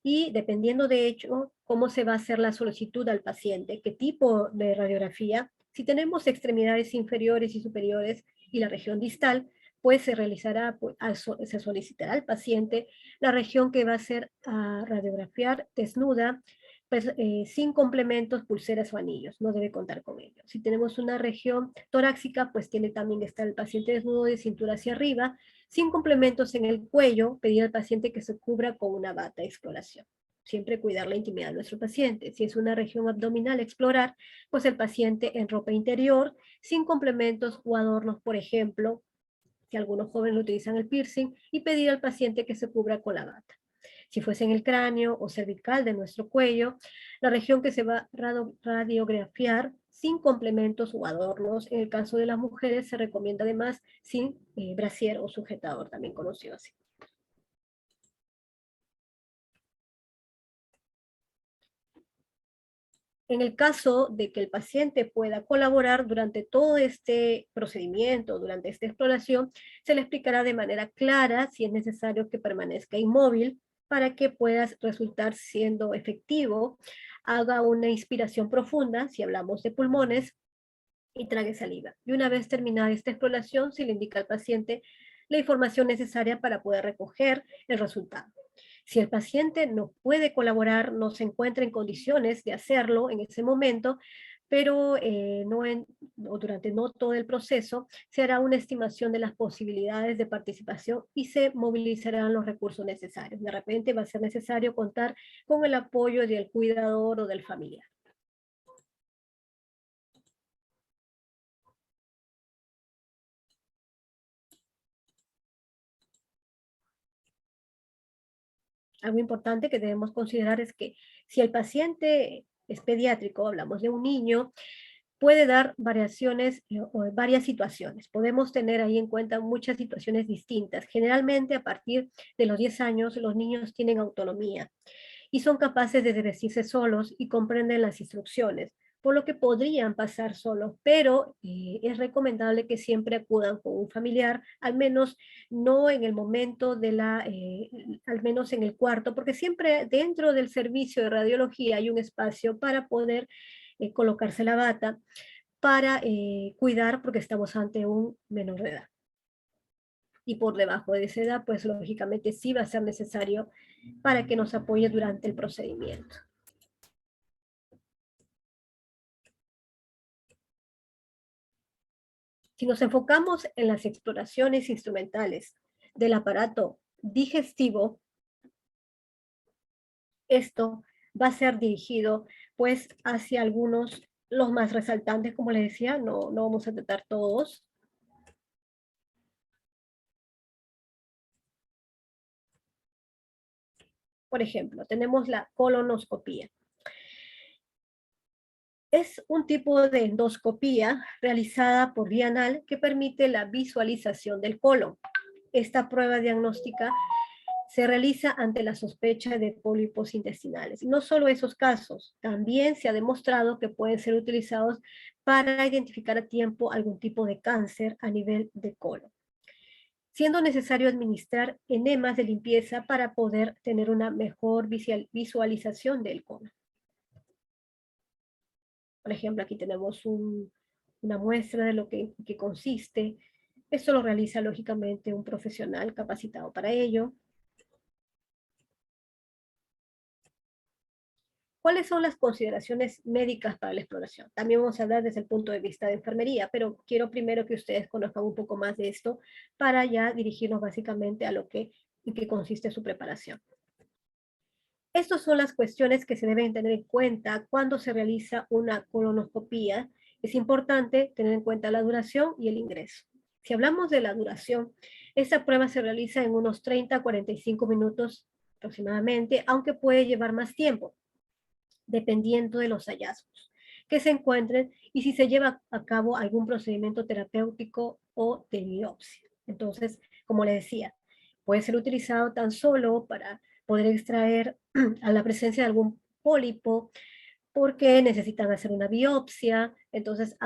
y dependiendo de hecho cómo se va a hacer la solicitud al paciente, qué tipo de radiografía. Si tenemos extremidades inferiores y superiores y la región distal, pues se realizará, pues, se solicitará al paciente la región que va a ser a radiografiar desnuda, pues, sin complementos, pulseras o anillos, no debe contar con ello. Si tenemos una región torácica, pues tiene también que estar el paciente desnudo de cintura hacia arriba, sin complementos en el cuello, pedir al paciente que se cubra con una bata de exploración. Siempre cuidar la intimidad de nuestro paciente. Si es una región abdominal, explorar, pues el paciente en ropa interior, sin complementos o adornos, por ejemplo, si algunos jóvenes utilizan el piercing, y pedir al paciente que se cubra con la bata. Si fuese en el cráneo o cervical de nuestro cuello, la región que se va a radiografiar sin complementos o adornos. En el caso de las mujeres se recomienda además sin brasier o sujetador, también conocido así. En el caso de que el paciente pueda colaborar durante todo este procedimiento, durante esta exploración, se le explicará de manera clara si es necesario que permanezca inmóvil para que pueda resultar siendo efectivo, haga una inspiración profunda, si hablamos de pulmones, y trague saliva. Y una vez terminada esta exploración, se le indica al paciente la información necesaria para poder recoger el resultado. Si el paciente no puede colaborar, no se encuentra en condiciones de hacerlo en ese momento, pero durante no todo el proceso, se hará una estimación de las posibilidades de participación y se movilizarán los recursos necesarios. De repente va a ser necesario contar con el apoyo del cuidador o del familiar. Algo importante que debemos considerar es que si el paciente es pediátrico, hablamos de un niño, puede dar variaciones o varias situaciones. Podemos tener ahí en cuenta muchas situaciones distintas. Generalmente a partir de los 10 años los niños tienen autonomía y son capaces de vestirse solos y comprenden las instrucciones, por lo que podrían pasar solos, pero es recomendable que siempre acudan con un familiar, al menos no en el momento al menos en el cuarto, porque siempre dentro del servicio de radiología hay un espacio para poder colocarse la bata, para cuidar, porque estamos ante un menor de edad. Y por debajo de esa edad, pues lógicamente sí va a ser necesario para que nos apoye durante el procedimiento. Si nos enfocamos en las exploraciones instrumentales del aparato digestivo, esto va a ser dirigido pues hacia algunos, los más resaltantes, como les decía, no vamos a tratar todos. Por ejemplo, tenemos la colonoscopía. Es un tipo de endoscopía realizada por vía anal que permite la visualización del colon. Esta prueba diagnóstica se realiza ante la sospecha de pólipos intestinales. Y no solo esos casos, también se ha demostrado que pueden ser utilizados para identificar a tiempo algún tipo de cáncer a nivel de colon, siendo necesario administrar enemas de limpieza para poder tener una mejor visualización del colon. Por ejemplo, aquí tenemos una muestra de lo que consiste. Esto lo realiza lógicamente un profesional capacitado para ello. ¿Cuáles son las consideraciones médicas para la exploración? También vamos a hablar desde el punto de vista de enfermería, pero quiero primero que ustedes conozcan un poco más de esto para ya dirigirnos básicamente a lo que, en qué consiste su preparación. Estas son las cuestiones que se deben tener en cuenta cuando se realiza una colonoscopía. Es importante tener en cuenta la duración y el ingreso. Si hablamos de la duración, esta prueba se realiza en unos 30 a 45 minutos aproximadamente, aunque puede llevar más tiempo, dependiendo de los hallazgos que se encuentren y si se lleva a cabo algún procedimiento terapéutico o de biopsia. Entonces, como les decía, puede ser utilizado tan solo para poder extraer a la presencia de algún pólipo porque necesitan hacer una biopsia. Entonces,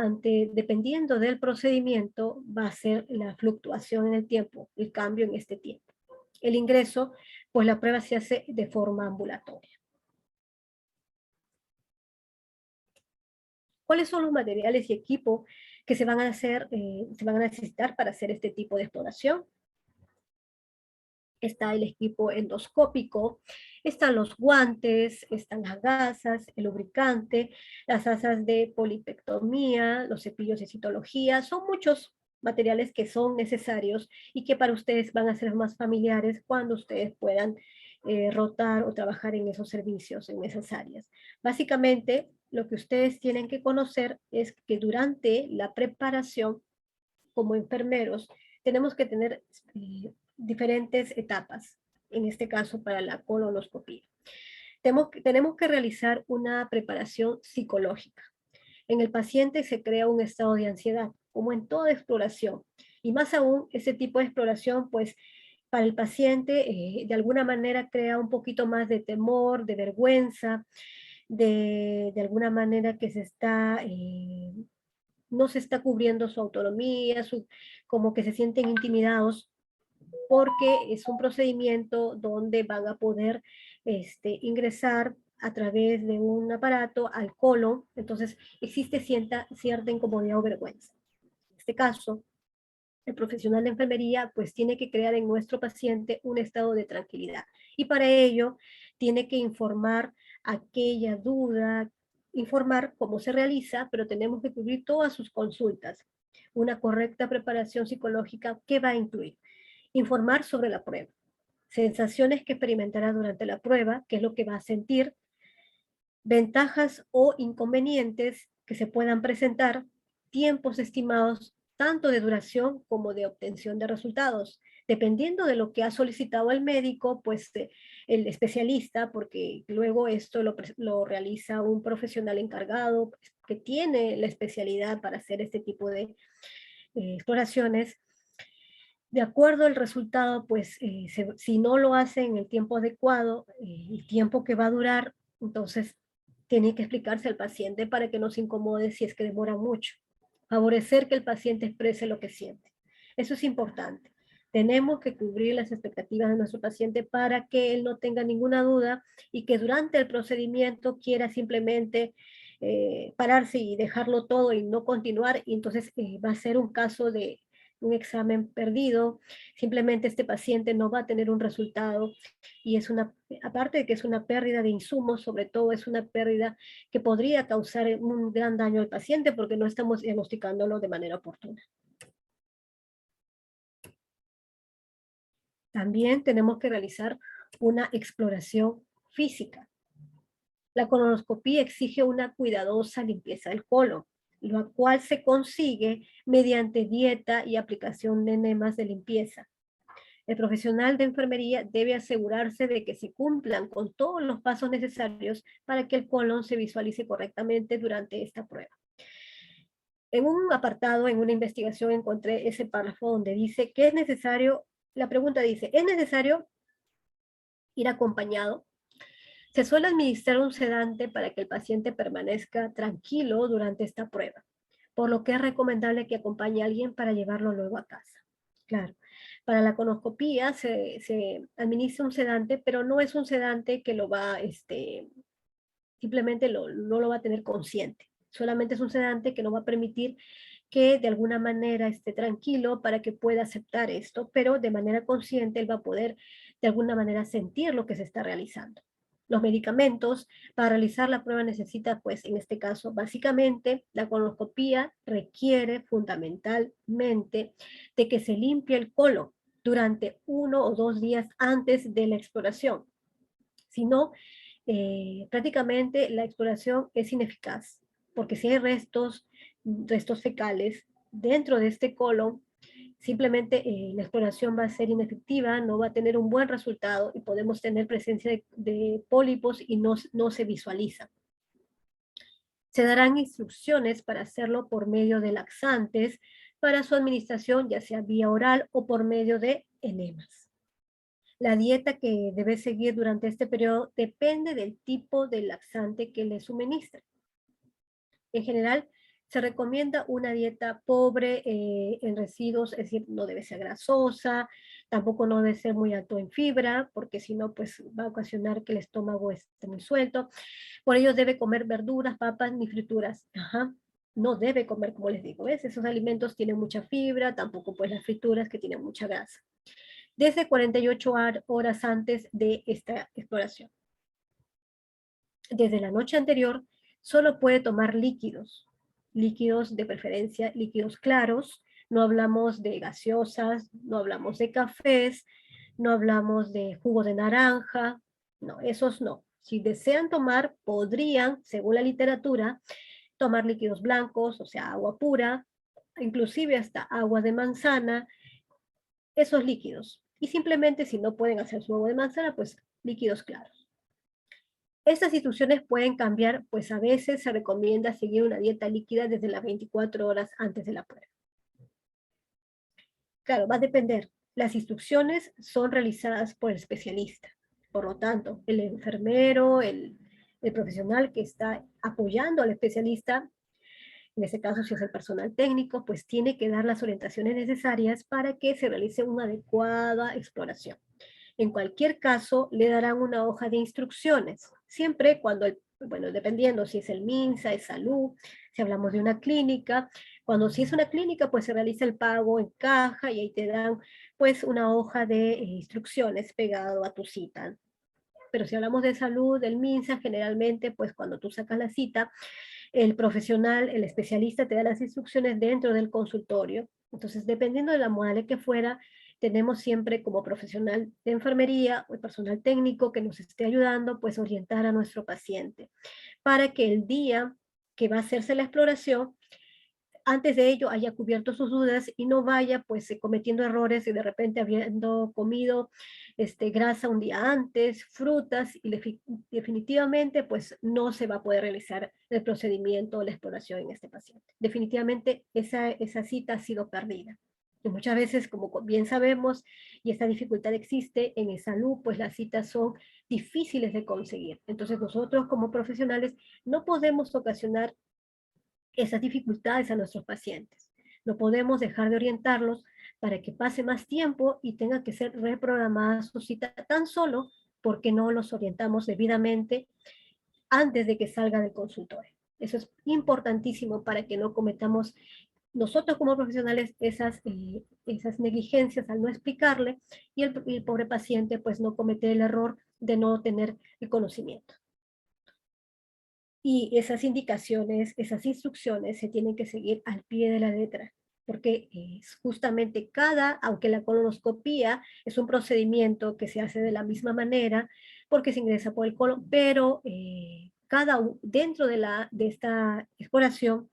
dependiendo del procedimiento, va a ser la fluctuación en el tiempo, el cambio en este tiempo. El ingreso, pues la prueba se hace de forma ambulatoria. ¿Cuáles son los materiales y equipo que se van a se van a necesitar para hacer este tipo de exploración? Está el equipo endoscópico, están los guantes, están las gasas, el lubricante, las asas de polipectomía, los cepillos de citología. Son muchos materiales que son necesarios y que para ustedes van a ser más familiares cuando ustedes puedan rotar o trabajar en esos servicios, en esas áreas. Básicamente, lo que ustedes tienen que conocer es que durante la preparación, como enfermeros, tenemos que tener diferentes etapas, en este caso para la colonoscopia. Tenemos que realizar una preparación psicológica. En el paciente se crea un estado de ansiedad, como en toda exploración. Y más aún, ese tipo de exploración, pues, para el paciente, de alguna manera crea un poquito más de temor, de vergüenza, de alguna manera que no se está cubriendo su autonomía, como que se sienten intimidados porque es un procedimiento donde van a poder ingresar a través de un aparato al colon, entonces existe cierta incomodidad o vergüenza. En este caso, el profesional de enfermería pues tiene que crear en nuestro paciente un estado de tranquilidad y para ello tiene que informar aquella duda, informar cómo se realiza, pero tenemos que cubrir todas sus consultas. Una correcta preparación psicológica, ¿qué va a incluir? Informar sobre la prueba, sensaciones que experimentará durante la prueba, qué es lo que va a sentir, ventajas o inconvenientes que se puedan presentar, tiempos estimados tanto de duración como de obtención de resultados. Dependiendo de lo que ha solicitado el médico, pues el especialista, porque luego esto lo realiza un profesional encargado pues, que tiene la especialidad para hacer este tipo de exploraciones, de acuerdo al resultado, pues si no lo hace en el tiempo adecuado, el tiempo que va a durar, entonces tiene que explicarse al paciente para que no se incomode si es que demora mucho. Favorecer que el paciente exprese lo que siente. Eso es importante. Tenemos que cubrir las expectativas de nuestro paciente para que él no tenga ninguna duda y que durante el procedimiento quiera simplemente pararse y dejarlo todo y no continuar. Y entonces va a ser un caso de un examen perdido, simplemente este paciente no va a tener un resultado y aparte de que es una pérdida de insumos, sobre todo es una pérdida que podría causar un gran daño al paciente porque no estamos diagnosticándolo de manera oportuna. También tenemos que realizar una exploración física. La colonoscopía exige una cuidadosa limpieza del colon, lo cual se consigue mediante dieta y aplicación de enemas de limpieza. El profesional de enfermería debe asegurarse de que se cumplan con todos los pasos necesarios para que el colon se visualice correctamente durante esta prueba. En un apartado, en una investigación, encontré ese párrafo donde dice que es necesario, la pregunta dice, ¿es necesario ir acompañado? Se suele administrar un sedante para que el paciente permanezca tranquilo durante esta prueba, por lo que es recomendable que acompañe a alguien para llevarlo luego a casa. Claro, para la colonoscopía se administra un sedante, pero no es un sedante que lo va, simplemente no lo va a tener consciente. Solamente es un sedante que no va a permitir que de alguna manera esté tranquilo para que pueda aceptar esto, pero de manera consciente él va a poder de alguna manera sentir lo que se está realizando. Los medicamentos para realizar la prueba necesita, pues en este caso, básicamente la colonoscopía requiere fundamentalmente de que se limpie el colon durante 1 o 2 días antes de la exploración. Si no, prácticamente la exploración es ineficaz, porque si hay restos fecales dentro de este colon, simplemente la exploración va a ser inefectiva, no va a tener un buen resultado y podemos tener presencia de pólipos y no se visualiza. Se darán instrucciones para hacerlo por medio de laxantes para su administración, ya sea vía oral o por medio de enemas. La dieta que debe seguir durante este periodo depende del tipo de laxante que le suministre. En general, se recomienda una dieta pobre en residuos, es decir, no debe ser grasosa, tampoco no debe ser muy alto en fibra, porque si no, pues va a ocasionar que el estómago esté muy suelto. Por ello debe comer verduras, papas ni frituras. Ajá. No debe comer, como les digo, ¿ves? Esos alimentos tienen mucha fibra, tampoco pues las frituras que tienen mucha grasa. Desde 48 horas antes de esta exploración. Desde la noche anterior, solo puede tomar líquidos, líquidos de preferencia, líquidos claros, no hablamos de gaseosas, no hablamos de cafés, no hablamos de jugo de naranja, no, esos no. Si desean tomar, podrían, según la literatura, tomar líquidos blancos, o sea, agua pura, inclusive hasta agua de manzana, esos líquidos. Y simplemente si no pueden hacer su agua de manzana, pues líquidos claros. Estas instrucciones pueden cambiar, pues a veces se recomienda seguir una dieta líquida desde las 24 horas antes de la prueba. Claro, va a depender. Las instrucciones son realizadas por el especialista. Por lo tanto, el enfermero, el profesional que está apoyando al especialista, en este caso si es el personal técnico, pues tiene que dar las orientaciones necesarias para que se realice una adecuada exploración. En cualquier caso, le darán una hoja de instrucciones, siempre cuando, bueno, dependiendo si es el MINSA, es salud, si hablamos de una clínica, cuando si es una clínica, pues se realiza el pago en caja y ahí te dan pues una hoja de instrucciones pegado a tu cita. Pero si hablamos de salud, del MINSA, generalmente, pues cuando tú sacas la cita, el profesional, el especialista te da las instrucciones dentro del consultorio. Entonces, dependiendo de la modalidad que fuera, tenemos siempre como profesional de enfermería o el personal técnico que nos esté ayudando, pues orientar a nuestro paciente para que el día que va a hacerse la exploración, antes de ello haya cubierto sus dudas y no vaya pues cometiendo errores y de repente habiendo comido grasa un día antes, frutas y definitivamente pues no se va a poder realizar el procedimiento o la exploración en este paciente. Definitivamente esa cita ha sido perdida. Y muchas veces, como bien sabemos, y esta dificultad existe en salud, pues las citas son difíciles de conseguir. Entonces nosotros como profesionales no podemos ocasionar esas dificultades a nuestros pacientes. No podemos dejar de orientarlos para que pase más tiempo y tenga que ser reprogramada su cita tan solo porque no los orientamos debidamente antes de que salga del consultorio. Eso es importantísimo para que no cometamos nosotros como profesionales esas negligencias al no explicarle y el pobre paciente pues no cometer el error de no tener el conocimiento. Y esas indicaciones, esas instrucciones se tienen que seguir al pie de la letra. porque es justamente aunque la colonoscopía es un procedimiento que se hace de la misma manera, porque se ingresa por el colon, pero dentro de esta exploración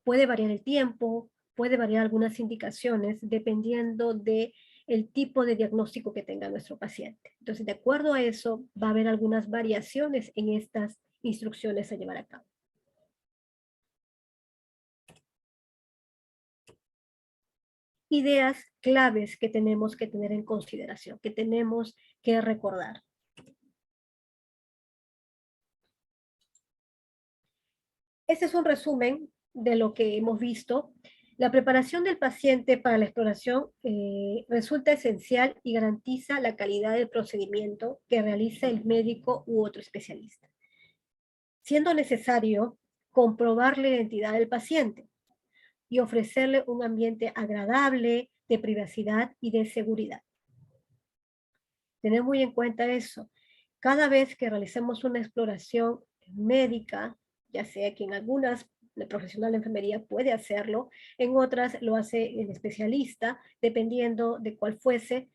puede variar el tiempo, puede variar algunas indicaciones dependiendo de el tipo de diagnóstico que tenga nuestro paciente. Entonces, de acuerdo a eso, va a haber algunas variaciones en estas instrucciones a llevar a cabo. Ideas claves que tenemos que tener en consideración, que tenemos que recordar. Este es un resumen de lo que hemos visto. La preparación del paciente para la exploración resulta esencial y garantiza la calidad del procedimiento que realiza el médico u otro especialista, siendo necesario comprobar la identidad del paciente y ofrecerle un ambiente agradable, de privacidad y de seguridad. Tener muy en cuenta eso. Cada vez que realicemos una exploración médica, ya sea que en algunas el profesional de enfermería puede hacerlo, en otras lo hace el especialista, dependiendo de cuál fuese.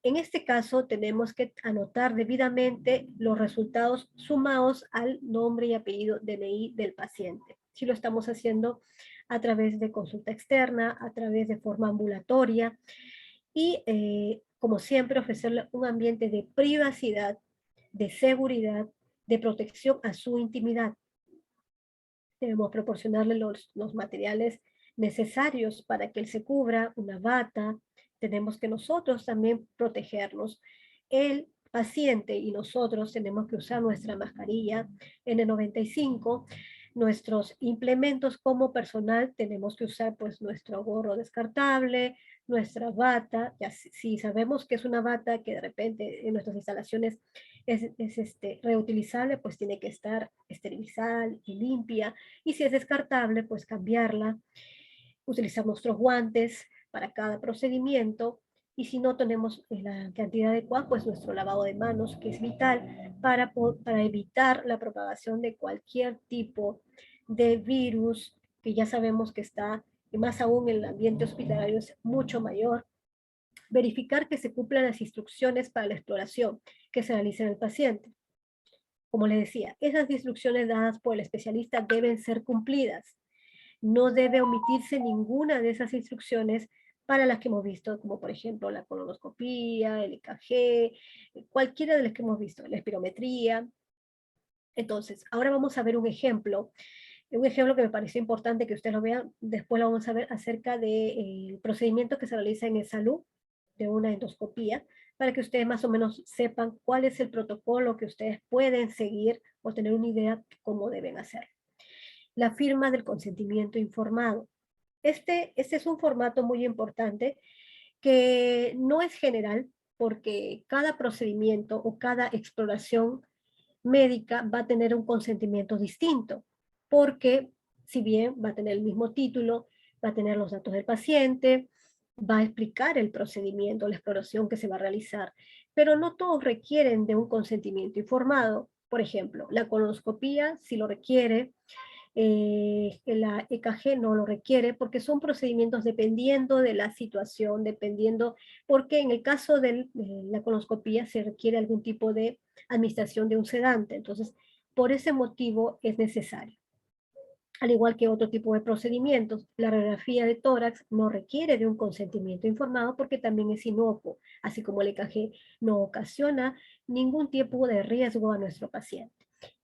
En este caso, tenemos que anotar debidamente los resultados sumados al nombre y apellido DNI del paciente. Si lo estamos haciendo a través de consulta externa, a través de forma ambulatoria, y como siempre ofrecerle un ambiente de privacidad, de seguridad, de protección a su intimidad. Debemos proporcionarle los materiales necesarios para que él se cubra, una bata. Tenemos que nosotros también protegernos. El paciente y nosotros tenemos que usar nuestra mascarilla N95, nuestros implementos como personal, tenemos que usar pues nuestro gorro descartable, nuestra bata, ya si sabemos que es una bata que de repente en nuestras instalaciones es reutilizable, pues tiene que estar esterilizada y limpia, y si es descartable, pues cambiarla, utilizar nuestros guantes para cada procedimiento, y si no tenemos la cantidad adecuada, pues nuestro lavado de manos, que es vital para evitar la propagación de cualquier tipo de virus, que ya sabemos que está, y más aún en el ambiente hospitalario, es mucho mayor. Verificar que se cumplan las instrucciones para la exploración que se realiza en el paciente. Como les decía, esas instrucciones dadas por el especialista deben ser cumplidas. No debe omitirse ninguna de esas instrucciones para las que hemos visto, como por ejemplo la colonoscopía, el EKG, cualquiera de las que hemos visto, la espirometría. Entonces, ahora vamos a ver un ejemplo que me pareció importante que ustedes lo vean, después lo vamos a ver acerca del procedimiento que se realiza en el salud de una endoscopía, para que ustedes más o menos sepan cuál es el protocolo que ustedes pueden seguir o tener una idea de cómo deben hacer. La firma del consentimiento informado. Este es un formato muy importante que no es general porque cada procedimiento o cada exploración médica va a tener un consentimiento distinto, porque si bien va a tener el mismo título, va a tener los datos del paciente, va a explicar el procedimiento, la exploración que se va a realizar, pero no todos requieren de un consentimiento informado. Por ejemplo, la colonoscopía, si lo requiere, la EKG no lo requiere porque son procedimientos dependiendo de la situación, dependiendo, porque en el caso de la colonoscopía se requiere algún tipo de administración de un sedante, entonces por ese motivo es necesario. Al igual que otro tipo de procedimientos, la radiografía de tórax no requiere de un consentimiento informado porque también es inocuo, así como el EKG no ocasiona ningún tipo de riesgo a nuestro paciente.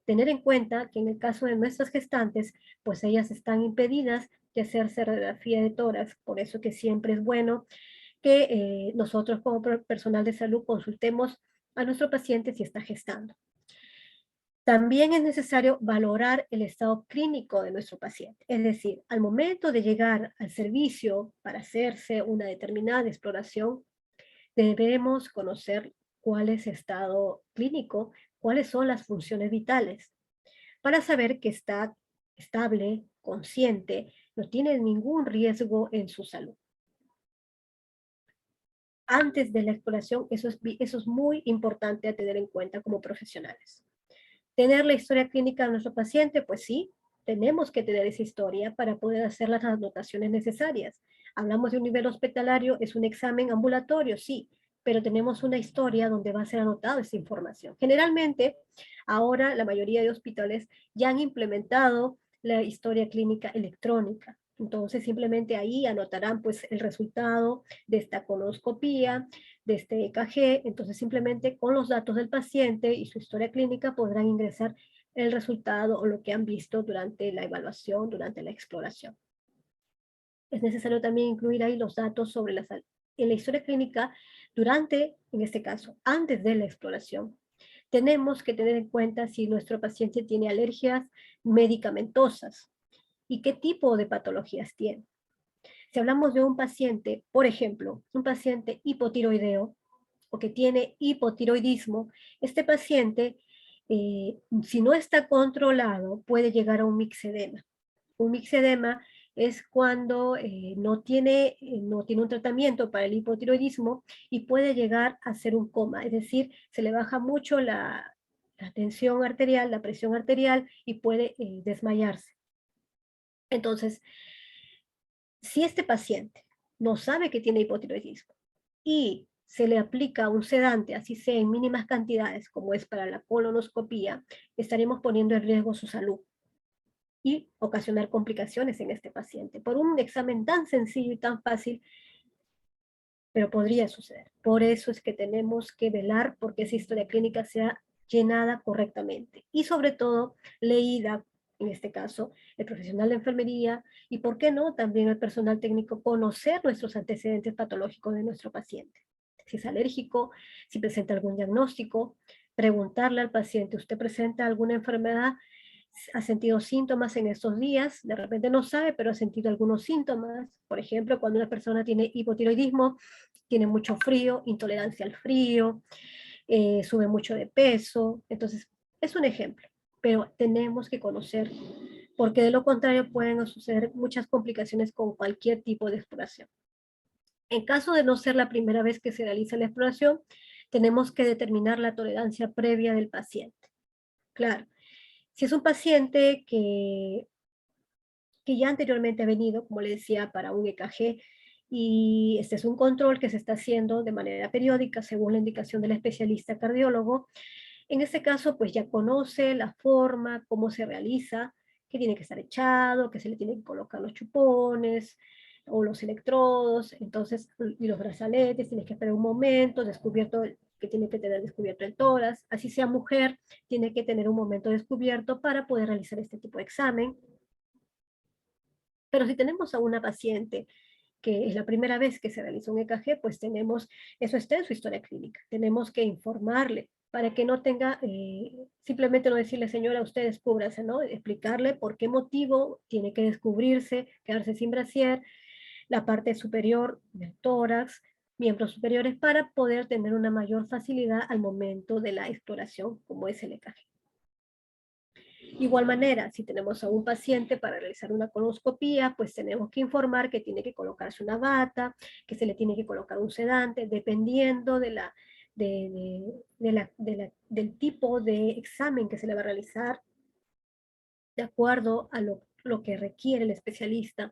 Tener en cuenta que en el caso de nuestras gestantes, pues ellas están impedidas de hacerse radiografía de tórax, por eso que siempre es bueno que nosotros como personal de salud consultemos a nuestro paciente si está gestando. También es necesario valorar el estado clínico de nuestro paciente, es decir, al momento de llegar al servicio para hacerse una determinada exploración, debemos conocer cuál es el estado clínico, cuáles son las funciones vitales, para saber que está estable, consciente, no tiene ningún riesgo en su salud. Antes de la exploración, eso es muy importante a tener en cuenta como profesionales. Tener la historia clínica de nuestro paciente, pues sí, tenemos que tener esa historia para poder hacer las anotaciones necesarias. Hablamos de un nivel hospitalario, es un examen ambulatorio, sí, pero tenemos una historia donde va a ser anotada esa información. Generalmente, ahora la mayoría de hospitales ya han implementado la historia clínica electrónica. Entonces, simplemente ahí anotarán pues el resultado de esta colonoscopía, de este EKG. Entonces, simplemente con los datos del paciente y su historia clínica podrán ingresar el resultado o lo que han visto durante la evaluación, durante la exploración. Es necesario también incluir ahí los datos sobre en la historia clínica durante, en este caso, antes de la exploración. Tenemos que tener en cuenta si nuestro paciente tiene alergias medicamentosas y qué tipo de patologías tiene. Si hablamos de un paciente, por ejemplo, un paciente hipotiroideo o que tiene hipotiroidismo, este paciente, si no está controlado, puede llegar a un mixedema. Un mixedema es cuando no tiene un tratamiento para el hipotiroidismo y puede llegar a ser un coma, es decir, se le baja mucho la tensión arterial, la presión arterial y puede desmayarse. Entonces, si este paciente no sabe que tiene hipotiroidismo y se le aplica un sedante, así sea en mínimas cantidades, como es para la colonoscopía, estaremos poniendo en riesgo su salud y ocasionar complicaciones en este paciente por un examen tan sencillo y tan fácil, pero podría suceder. Por eso es que tenemos que velar porque esa historia clínica sea llenada correctamente y sobre todo leída, en este caso, el profesional de enfermería y, ¿por qué no?, también el personal técnico, conocer nuestros antecedentes patológicos de nuestro paciente. Si es alérgico, si presenta algún diagnóstico, preguntarle al paciente, ¿usted presenta alguna enfermedad? ¿Ha sentido síntomas en estos días? De repente no sabe, pero ha sentido algunos síntomas. Por ejemplo, cuando una persona tiene hipotiroidismo, tiene mucho frío, intolerancia al frío, sube mucho de peso. Entonces, es un ejemplo, pero tenemos que conocer, porque de lo contrario pueden suceder muchas complicaciones con cualquier tipo de exploración. En caso de no ser la primera vez que se realiza la exploración, tenemos que determinar la tolerancia previa del paciente. Claro, si es un paciente que ya anteriormente ha venido, como le decía, para un EKG, y este es un control que se está haciendo de manera periódica según la indicación del especialista cardiólogo. En este caso, pues ya conoce la forma, cómo se realiza, que tiene que estar echado, que se le tienen que colocar los chupones o los electrodos, entonces, y los brazaletes, tienes que esperar un momento, descubierto, que tiene que tener descubierto el tórax, así sea mujer, tiene que tener un momento descubierto para poder realizar este tipo de examen. Pero si tenemos a una paciente que es la primera vez que se realiza un EKG, pues tenemos, eso está en su historia clínica, tenemos que informarle para que no tenga, simplemente no decirle, señora, usted descúbrase, ¿no? Explicarle por qué motivo tiene que descubrirse, quedarse sin brasier, la parte superior del tórax, miembros superiores, para poder tener una mayor facilidad al momento de la exploración, como es el EKG. Igual manera, si tenemos a un paciente para realizar una colonoscopía, pues tenemos que informar que tiene que colocarse una bata, que se le tiene que colocar un sedante, dependiendo del tipo de examen que se le va a realizar, de acuerdo a lo que requiere el especialista.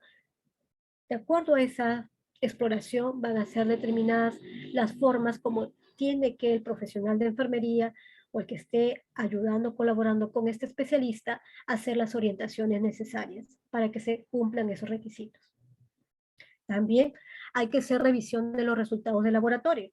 De acuerdo a esa exploración van a ser determinadas las formas como tiene que el profesional de enfermería o el que esté ayudando, colaborando con este especialista, hacer las orientaciones necesarias para que se cumplan esos requisitos. También hay que hacer revisión de los resultados del laboratorio.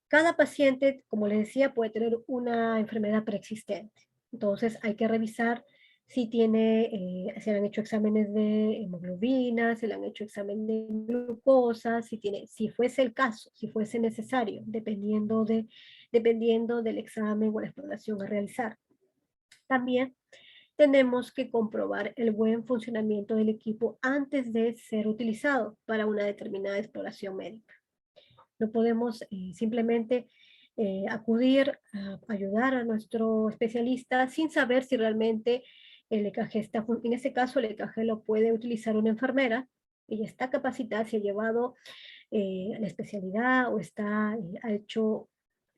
Cada paciente, como les decía, puede tener una enfermedad preexistente. Entonces hay que revisar si se le han hecho exámenes de hemoglobina, se le han hecho exámenes de glucosa, si fuese el caso, si fuese necesario, dependiendo del examen o la exploración a realizar. También tenemos que comprobar el buen funcionamiento del equipo antes de ser utilizado para una determinada exploración médica. No podemos simplemente acudir a ayudar a nuestro especialista sin saber si realmente el EKG en este caso el EKG lo puede utilizar una enfermera, ella está capacitada, si ha llevado la especialidad o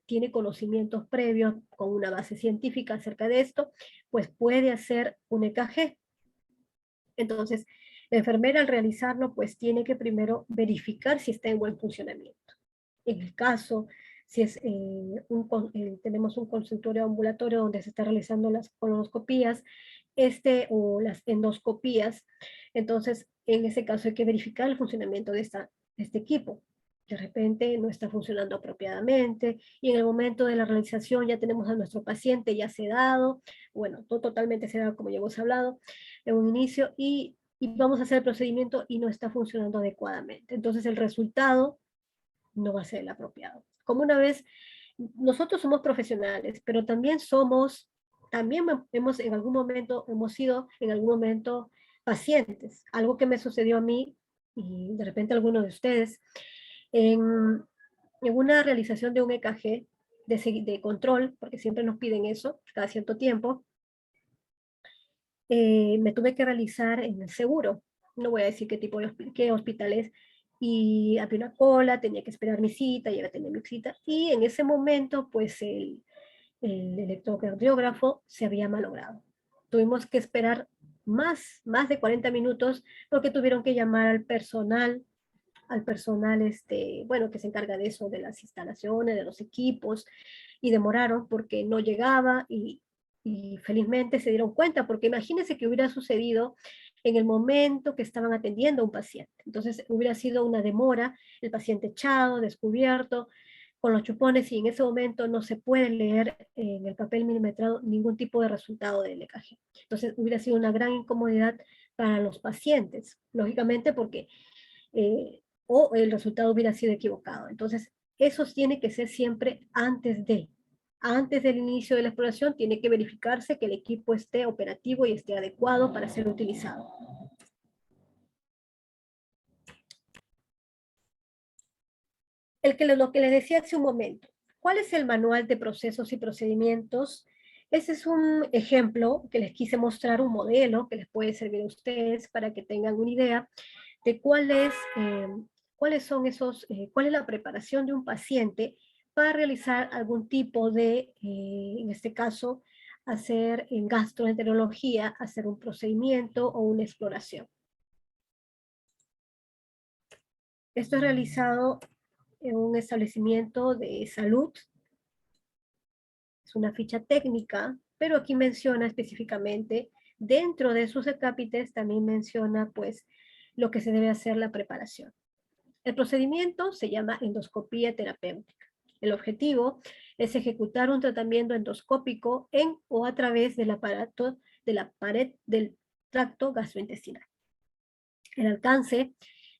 tiene conocimientos previos con una base científica acerca de esto, pues puede hacer un EKG. Entonces, La enfermera al realizarlo, pues tiene que primero verificar si está en buen funcionamiento. En el caso, si es, tenemos un consultorio ambulatorio donde se está realizando las colonoscopías, o las endoscopías, entonces en ese caso hay que verificar el funcionamiento de este equipo. De repente no está funcionando apropiadamente y en el momento de la realización ya tenemos a nuestro paciente ya sedado, bueno, todo totalmente sedado como ya hemos hablado en un inicio y vamos a hacer el procedimiento y no está funcionando adecuadamente. Entonces el resultado no va a ser el apropiado. Como una vez, nosotros somos profesionales, pero también hemos en algún momento, hemos sido en algún momento pacientes. Algo que me sucedió a mí y de repente a alguno de ustedes, en, en una realización de un EKG de control, porque siempre nos piden eso cada cierto tiempo, me tuve que realizar en el seguro. No voy a decir qué tipo de qué hospital es. Y había una cola, tenía que esperar mi cita, ya tenía mi cita. Y en ese momento, pues el electrocardiógrafo se había malogrado. Tuvimos que esperar más de 40 minutos porque tuvieron que llamar al personal, bueno, que se encarga de eso, de las instalaciones, de los equipos, y demoraron porque no llegaba y felizmente se dieron cuenta, porque imagínense que hubiera sucedido en el momento que estaban atendiendo a un paciente. Entonces hubiera sido una demora, el paciente echado, descubierto, con los chupones, y en ese momento no se puede leer en el papel milimetrado ningún tipo de resultado del EKG. Entonces hubiera sido una gran incomodidad para los pacientes, lógicamente porque o el resultado hubiera sido equivocado. Entonces, eso tiene que ser siempre antes del inicio de la exploración, tiene que verificarse que el equipo esté operativo y esté adecuado para ser utilizado. Lo que les decía hace un momento, ¿cuál es el manual de procesos y procedimientos? Ese es un ejemplo que les quise mostrar, un modelo que les puede servir a ustedes para que tengan una idea de cuáles son cuál es la preparación de un paciente para realizar algún tipo de, en este caso, hacer en gastroenterología, hacer un procedimiento o una exploración. Esto es realizado en un establecimiento de salud. Es una ficha técnica, pero aquí menciona específicamente, dentro de sus acápites, también menciona pues lo que se debe hacer la preparación. El procedimiento se llama endoscopía terapéutica. El objetivo es ejecutar un tratamiento endoscópico en o a través del aparato de la pared del tracto gastrointestinal. El alcance,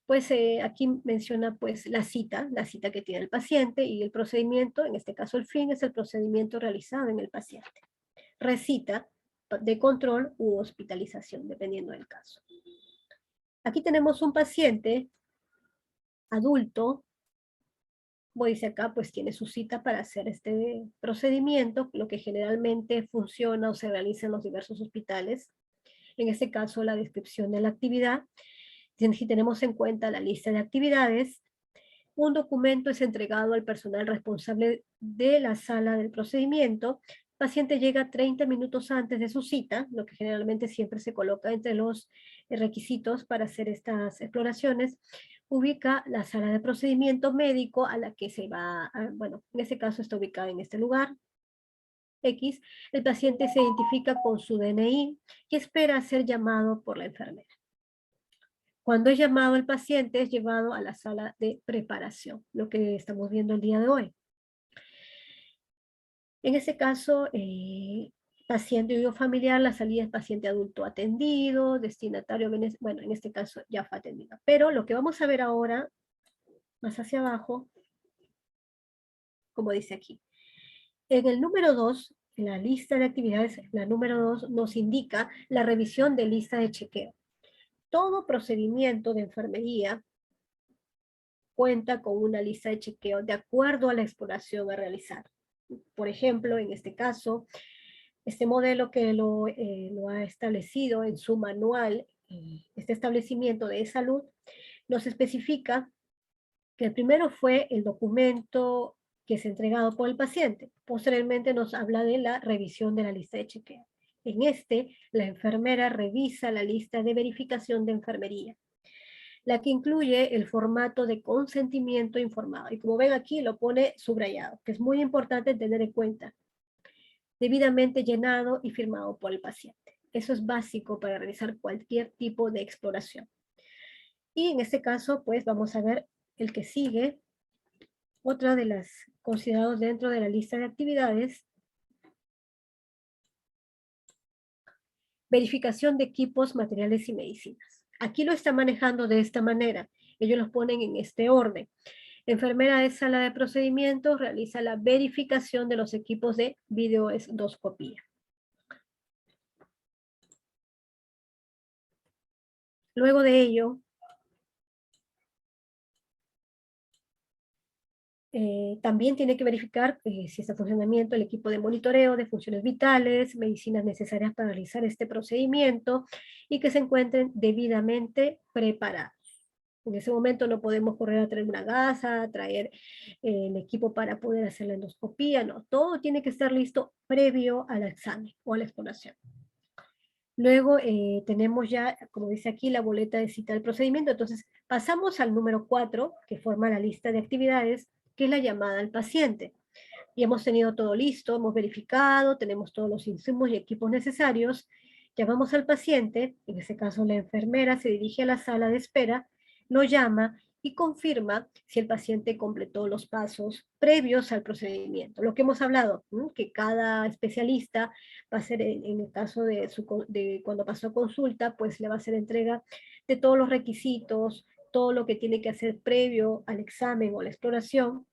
pues aquí menciona pues la cita que tiene el paciente y el procedimiento, en este caso el fin es el procedimiento realizado en el paciente. Recita de control u hospitalización, dependiendo del caso. Aquí tenemos un paciente adulto, dice acá, pues tiene su cita para hacer este procedimiento, lo que generalmente funciona o se realiza en los diversos hospitales. En este caso, la descripción de la actividad. Si tenemos en cuenta la lista de actividades, un documento es entregado al personal responsable de la sala del procedimiento. El paciente llega 30 minutos antes de su cita, lo que generalmente siempre se coloca entre los requisitos para hacer estas exploraciones. Ubica la sala de procedimiento médico a la que se va, bueno, en este caso está ubicada en este lugar, X. El paciente se identifica con su DNI y espera ser llamado por la enfermera. Cuando es llamado el paciente, es llevado a la sala de preparación, lo que estamos viendo el día de hoy. En este caso, paciente o familiar, la salida es paciente adulto atendido, destinatario, bueno, en este caso ya fue atendido. Pero lo que vamos a ver ahora, más hacia abajo, como dice aquí. En el número 2, en la lista de actividades, la número 2 nos indica la revisión de lista de chequeo. Todo procedimiento de enfermería cuenta con una lista de chequeo de acuerdo a la exploración a realizar. Por ejemplo, en este caso, este modelo que lo ha establecido en su manual, este establecimiento de salud, nos especifica que el primero fue el documento que es entregado por el paciente. Posteriormente nos habla de la revisión de la lista de chequeo. En este, la enfermera revisa la lista de verificación de enfermería, la que incluye el formato de consentimiento informado. Y como ven aquí, lo pone subrayado, que es muy importante tener en cuenta. Debidamente llenado y firmado por el paciente. Eso es básico para realizar cualquier tipo de exploración. Y en este caso, pues vamos a ver el que sigue. Otra de las considerados dentro de la lista de actividades. Verificación de equipos, materiales y medicinas. Aquí lo está manejando de esta manera. Ellos los ponen en este orden. Enfermera de sala de procedimientos realiza la verificación de los equipos de videoendoscopía. Luego de ello, también tiene que verificar si está en funcionamiento el equipo de monitoreo de funciones vitales, medicinas necesarias para realizar este procedimiento y que se encuentren debidamente preparados. En ese momento no podemos correr a traer una gasa, a traer el equipo para poder hacer la endoscopía, no, todo tiene que estar listo previo al examen o a la exploración. Luego tenemos ya, como dice aquí, la boleta de cita del procedimiento. Entonces pasamos al número 4, que forma la lista de actividades, que es la llamada al paciente. Y hemos tenido todo listo, hemos verificado, tenemos todos los insumos y equipos necesarios. Llamamos al paciente, en este caso la enfermera se dirige a la sala de espera, lo llama y confirma si el paciente completó los pasos previos al procedimiento. Lo que hemos hablado, ¿no? Que cada especialista va a ser, en el caso de cuando pasó consulta, pues le va a hacer entrega de todos los requisitos, todo lo que tiene que hacer previo al examen o la exploración.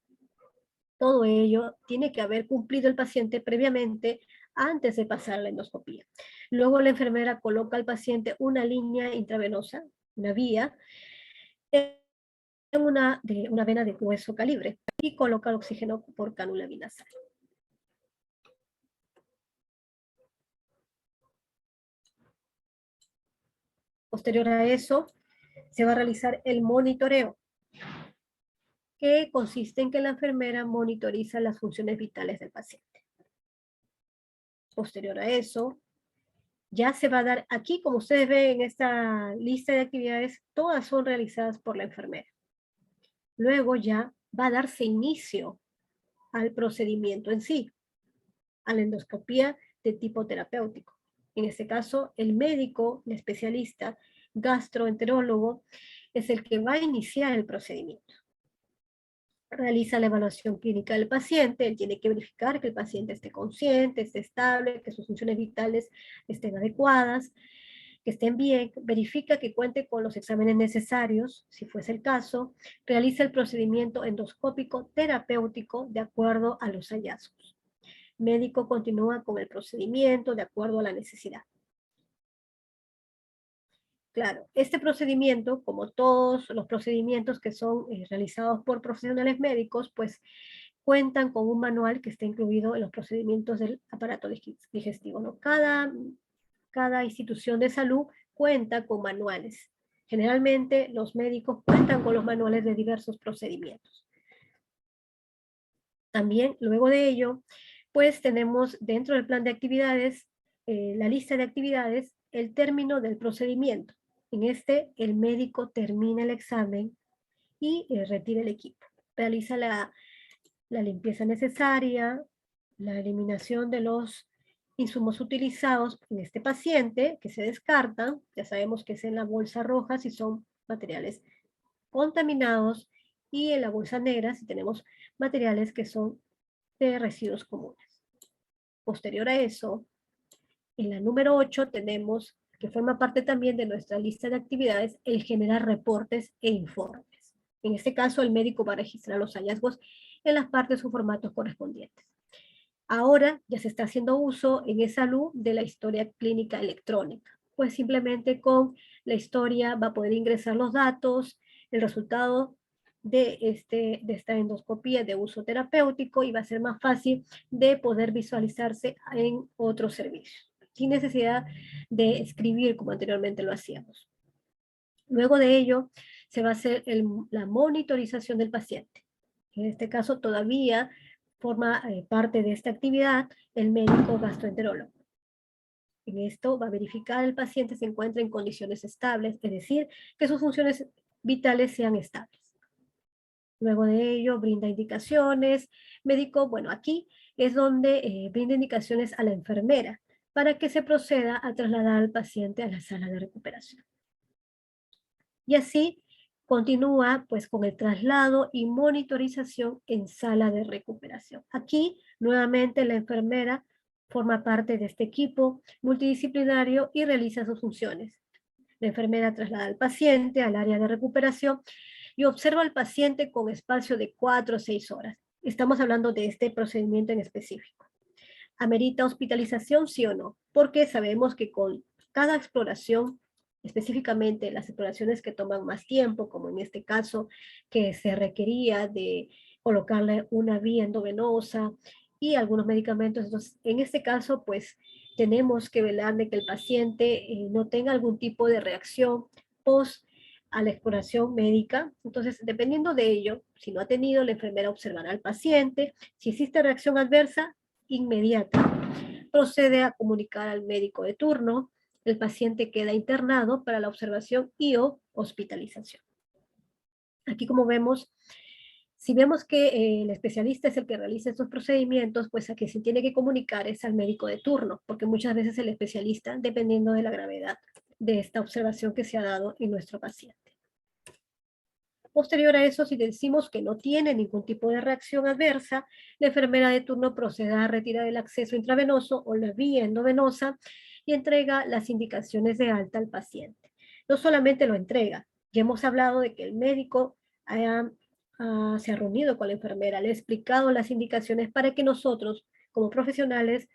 Todo ello tiene que haber cumplido el paciente previamente antes de pasar la endoscopía. Luego la enfermera coloca al paciente una línea intravenosa, una vía, en una vena de hueso calibre y coloca el oxígeno por cánula binasal. Posterior a eso, se va a realizar el monitoreo, que consiste en que la enfermera monitoriza las funciones vitales del paciente. Posterior a eso, ya se va a dar aquí, como ustedes ven en esta lista de actividades, todas son realizadas por la enfermera. Luego ya va a darse inicio al procedimiento en sí, a la endoscopía de tipo terapéutico. En este caso, el médico, el especialista, gastroenterólogo, es el que va a iniciar el procedimiento. Realiza la evaluación clínica del paciente, él tiene que verificar que el paciente esté consciente, esté estable, que sus funciones vitales estén adecuadas, que estén bien, verifica que cuente con los exámenes necesarios, si fuese el caso, realiza el procedimiento endoscópico terapéutico de acuerdo a los hallazgos. Médico continúa con el procedimiento de acuerdo a la necesidad. Claro, este procedimiento, como todos los procedimientos que son realizados por profesionales médicos, pues cuentan con un manual que está incluido en los procedimientos del aparato digestivo, ¿no? Cada institución de salud cuenta con manuales. Generalmente los médicos cuentan con los manuales de diversos procedimientos. También, luego de ello, pues tenemos dentro del plan de actividades, la lista de actividades, el término del procedimiento. En este, el médico termina el examen y retira el equipo. Realiza la limpieza necesaria, la eliminación de los insumos utilizados en este paciente que se descartan. Ya sabemos que es en la bolsa roja si son materiales contaminados y en la bolsa negra si tenemos materiales que son de residuos comunes. Posterior a eso, en la número 8 tenemos, que forma parte también de nuestra lista de actividades, el generar reportes e informes. En este caso, el médico va a registrar los hallazgos en las partes o formatos correspondientes. Ahora ya se está haciendo uso en esa-salud de la historia clínica electrónica. Pues simplemente con la historia va a poder ingresar los datos, el resultado de esta endoscopía de uso terapéutico y va a ser más fácil de poder visualizarse en otros servicios, sin necesidad de escribir como anteriormente lo hacíamos. Luego de ello, se va a hacer la monitorización del paciente. En este caso, todavía forma parte de esta actividad el médico gastroenterólogo. En esto va a verificar el paciente se encuentra en condiciones estables, es decir, que sus funciones vitales sean estables. Luego de ello, brinda indicaciones. Médico, bueno, aquí es donde brinda indicaciones a la enfermera para que se proceda a trasladar al paciente a la sala de recuperación. Y así continúa pues con el traslado y monitorización en sala de recuperación. Aquí nuevamente la enfermera forma parte de este equipo multidisciplinario y realiza sus funciones. La enfermera traslada al paciente al área de recuperación y observa al paciente con espacio de 4 o 6 horas. Estamos hablando de este procedimiento en específico. ¿Amerita hospitalización, sí o no? Porque sabemos que con cada exploración, específicamente las exploraciones que toman más tiempo, como en este caso que se requería de colocarle una vía endovenosa y algunos medicamentos, entonces en este caso pues tenemos que velar de que el paciente no tenga algún tipo de reacción post a la exploración médica. Entonces, dependiendo de ello, si no ha tenido, la enfermera observará al paciente. Si existe reacción adversa, inmediata. Procede a comunicar al médico de turno. El paciente queda internado para la observación y o hospitalización. Aquí como vemos, si vemos que el especialista es el que realiza estos procedimientos, pues a quien se tiene que comunicar es al médico de turno, porque muchas veces el especialista, dependiendo de la gravedad de esta observación que se ha dado en nuestro paciente. Posterior a eso, si decimos que no tiene ningún tipo de reacción adversa, la enfermera de turno procede a retirar el acceso intravenoso o la vía endovenosa y entrega las indicaciones de alta al paciente. No solamente lo entrega, ya hemos hablado de que el médico se ha reunido con la enfermera, le ha explicado las indicaciones para que nosotros, como profesionales,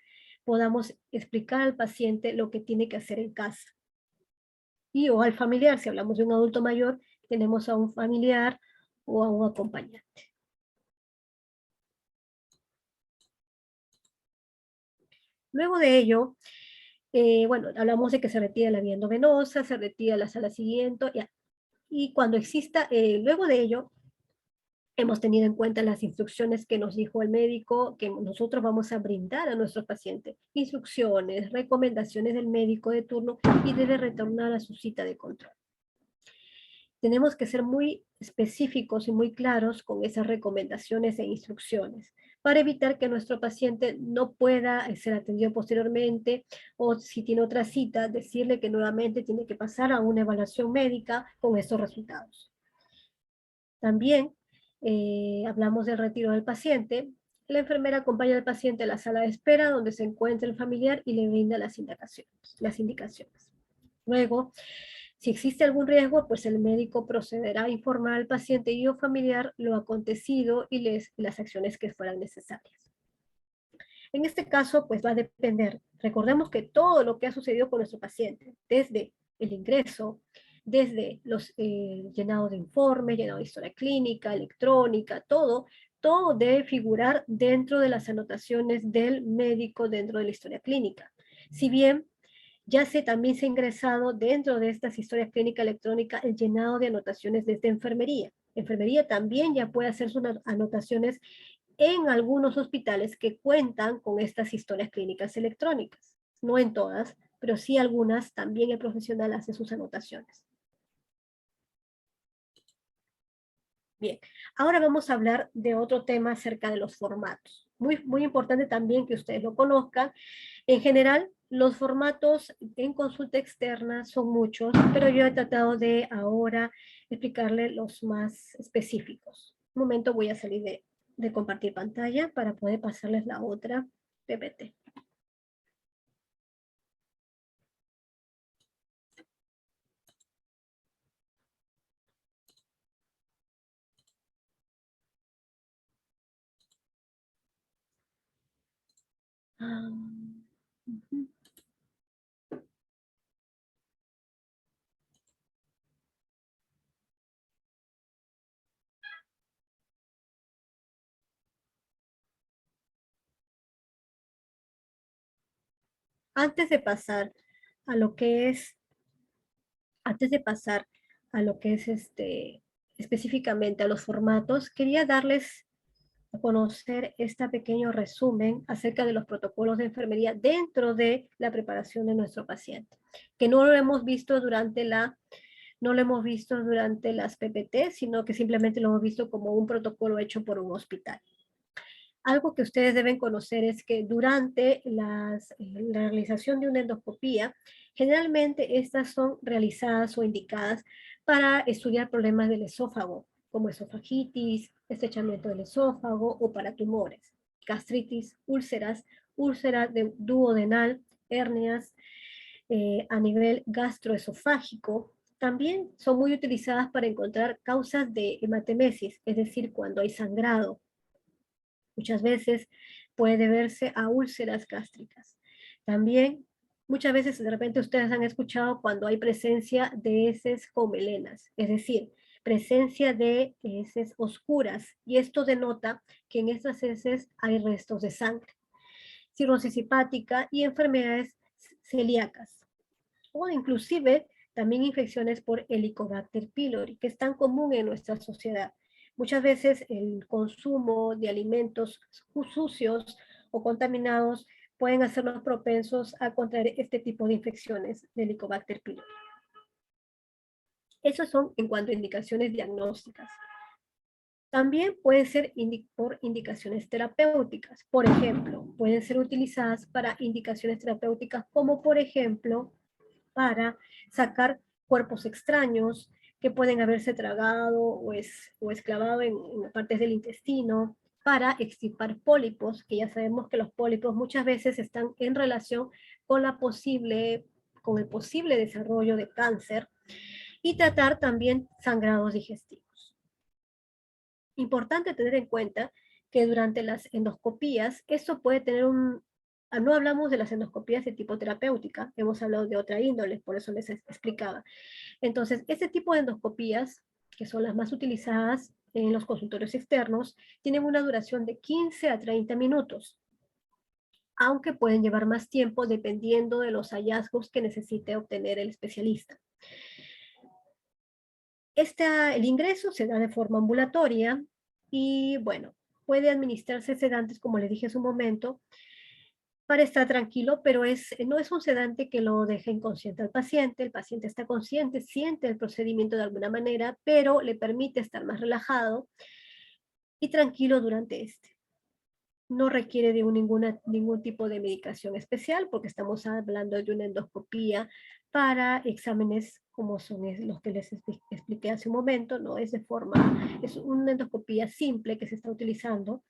podamos explicar al paciente lo que tiene que hacer en casa. Y o al familiar, si hablamos de un adulto mayor, tenemos a un familiar o a un acompañante. Luego de ello, bueno, hablamos de que se retira la vía endovenosa, se retira la sala siguiente, y cuando exista, luego de ello, hemos tenido en cuenta las instrucciones que nos dijo el médico, que nosotros vamos a brindar a nuestros pacientes. Instrucciones, recomendaciones del médico de turno y debe retornar a su cita de control. Tenemos que ser muy específicos y muy claros con esas recomendaciones e instrucciones para evitar que nuestro paciente no pueda ser atendido posteriormente o si tiene otra cita, decirle que nuevamente tiene que pasar a una evaluación médica con estos resultados. También hablamos del retiro del paciente. La enfermera acompaña al paciente a la sala de espera donde se encuentra el familiar y le brinda las indicaciones. Luego, si existe algún riesgo, pues el médico procederá a informar al paciente y o familiar lo acontecido y las acciones que fueran necesarias. En este caso, pues va a depender. Recordemos que todo lo que ha sucedido con nuestro paciente, desde el ingreso, desde los llenados de informes, llenado de historia clínica, electrónica, todo debe figurar dentro de las anotaciones del médico dentro de la historia clínica. Si bien también se ha ingresado dentro de estas historias clínicas electrónicas el llenado de anotaciones desde enfermería. Enfermería también ya puede hacer sus anotaciones en algunos hospitales que cuentan con estas historias clínicas electrónicas. No en todas, pero sí algunas también el profesional hace sus anotaciones. Bien, ahora vamos a hablar de otro tema acerca de los formatos. Muy importante también que ustedes lo conozcan. En general, los formatos en consulta externa son muchos, pero yo he tratado de ahora explicarle los más específicos. Un momento voy a salir de compartir pantalla para poder pasarles la otra PPT. Antes de pasar a lo que es, antes de pasar a lo que es específicamente a los formatos, quería darles conocer este pequeño resumen acerca de los protocolos de enfermería dentro de la preparación de nuestro paciente, que no lo hemos visto durante las PPT, sino que simplemente lo hemos visto como un protocolo hecho por un hospital. Algo que ustedes deben conocer es que durante la realización de una endoscopía, generalmente estas son realizadas o indicadas para estudiar problemas del esófago, como esofagitis, estrechamiento del esófago o para tumores, gastritis, úlceras, úlcera de duodenal, hernias a nivel gastroesofágico. También son muy utilizadas para encontrar causas de hematemesis, es decir, cuando hay sangrado. Muchas veces puede deberse a úlceras gástricas. También, muchas veces, de repente ustedes han escuchado cuando hay presencia de heces comelenas, es decir, presencia de heces oscuras, y esto denota que en estas heces hay restos de sangre, cirrosis hepática y enfermedades celíacas, o inclusive también infecciones por Helicobacter pylori, que es tan común en nuestra sociedad. Muchas veces el consumo de alimentos sucios o contaminados pueden hacernos propensos a contraer este tipo de infecciones de Helicobacter pylori. Esas son en cuanto a indicaciones diagnósticas. También pueden ser por indicaciones terapéuticas. Por ejemplo, pueden ser utilizadas para indicaciones terapéuticas como, por ejemplo, para sacar cuerpos extraños que pueden haberse tragado o esclavado en partes del intestino, para extirpar pólipos, que ya sabemos que los pólipos muchas veces están en relación con con el posible desarrollo de cáncer, y tratar también sangrados digestivos. Importante tener en cuenta que durante las endoscopías, esto puede tener no hablamos de las endoscopías de tipo terapéutica, hemos hablado de otra índole, por eso les explicaba. Entonces, este tipo de endoscopías, que son las más utilizadas en los consultorios externos, tienen una duración de 15 a 30 minutos, aunque pueden llevar más tiempo dependiendo de los hallazgos que necesite obtener el especialista. El ingreso se da de forma ambulatoria y, bueno, puede administrarse sedantes, como le dije hace un momento, para estar tranquilo, pero no es un sedante que lo deje inconsciente al paciente. El paciente está consciente, siente el procedimiento de alguna manera, pero le permite estar más relajado y tranquilo durante este. No requiere de ningún tipo de medicación especial, porque estamos hablando de una endoscopía para exámenes como son los que les expliqué hace un momento, ¿no? Es una endoscopía simple que se está utilizando.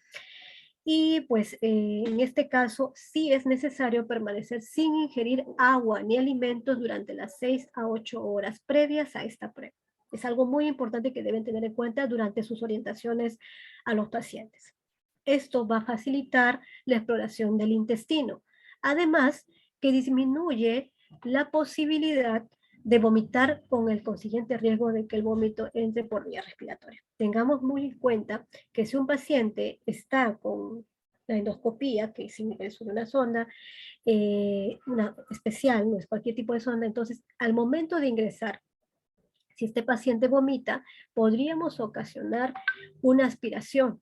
Y pues en este caso sí es necesario permanecer sin ingerir agua ni alimentos durante las 6 a 8 horas previas a esta prueba. Es algo muy importante que deben tener en cuenta durante sus orientaciones a los pacientes. Esto va a facilitar la exploración del intestino. Además, que disminuye la posibilidad de vomitar con el consiguiente riesgo de que el vómito entre por vía respiratoria. Tengamos muy en cuenta que si un paciente está con la endoscopía, que es una sonda una especial, no es cualquier tipo de sonda, entonces al momento de ingresar, si este paciente vomita, podríamos ocasionar una aspiración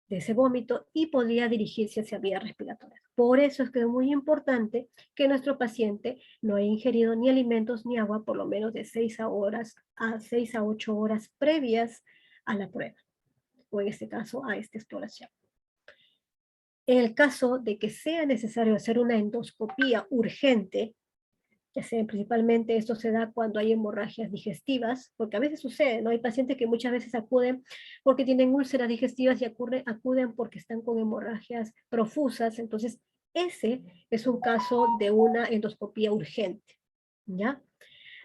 de ese vómito y podría dirigirse hacia vías respiratorias. Por eso es que es muy importante que nuestro paciente no haya ingerido ni alimentos ni agua por lo menos de 6 a 8 horas previas a la prueba, o en este caso a esta exploración. En el caso de que sea necesario hacer una endoscopía urgente, ya sea principalmente esto se da cuando hay hemorragias digestivas, porque a veces sucede, ¿no? Hay pacientes que muchas veces acuden porque tienen úlceras digestivas y acuden porque están con hemorragias profusas, entonces ese es un caso de una endoscopía urgente, ¿ya?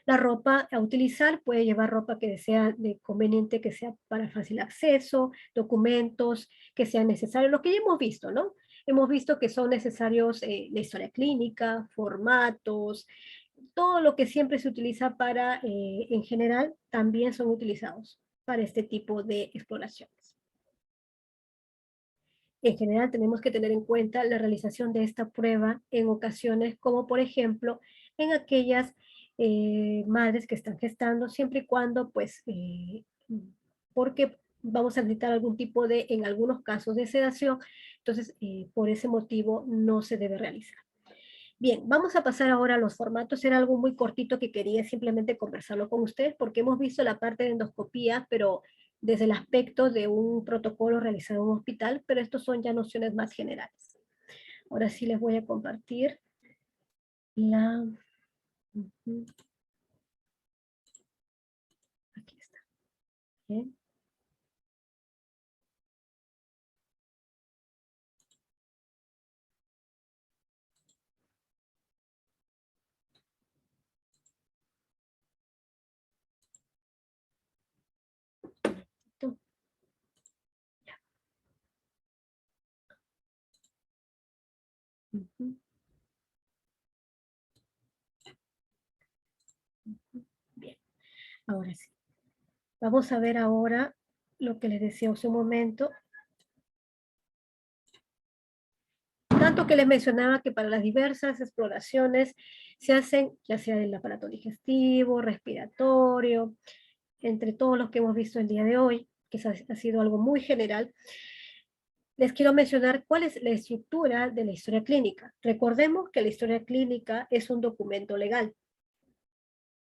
La ropa a utilizar puede llevar ropa que sea conveniente, que sea para fácil acceso, documentos que sean necesarios, lo que ya hemos visto, ¿no? Hemos visto que son necesarios la historia clínica, formatos, todo lo que siempre se utiliza en general, también son utilizados para este tipo de exploraciones. En general tenemos que tener en cuenta la realización de esta prueba en ocasiones como por ejemplo en aquellas madres que están gestando, siempre y cuando pues, porque vamos a necesitar algún tipo de, en algunos casos, de sedación, entonces por ese motivo no se debe realizar. Bien, vamos a pasar ahora a los formatos. Era algo muy cortito que quería simplemente conversarlo con ustedes porque hemos visto la parte de endoscopía, pero desde el aspecto de un protocolo realizado en un hospital, pero estos son ya nociones más generales. Ahora sí les voy a compartir la... Aquí está. Bien. Bien, ahora sí. Vamos a ver ahora lo que les decía hace un momento. Tanto que les mencionaba que para las diversas exploraciones se hacen, ya sea del aparato digestivo, respiratorio, entre todos los que hemos visto el día de hoy, que ha sido algo muy general, les quiero mencionar cuál es la estructura de la historia clínica. Recordemos que la historia clínica es un documento legal.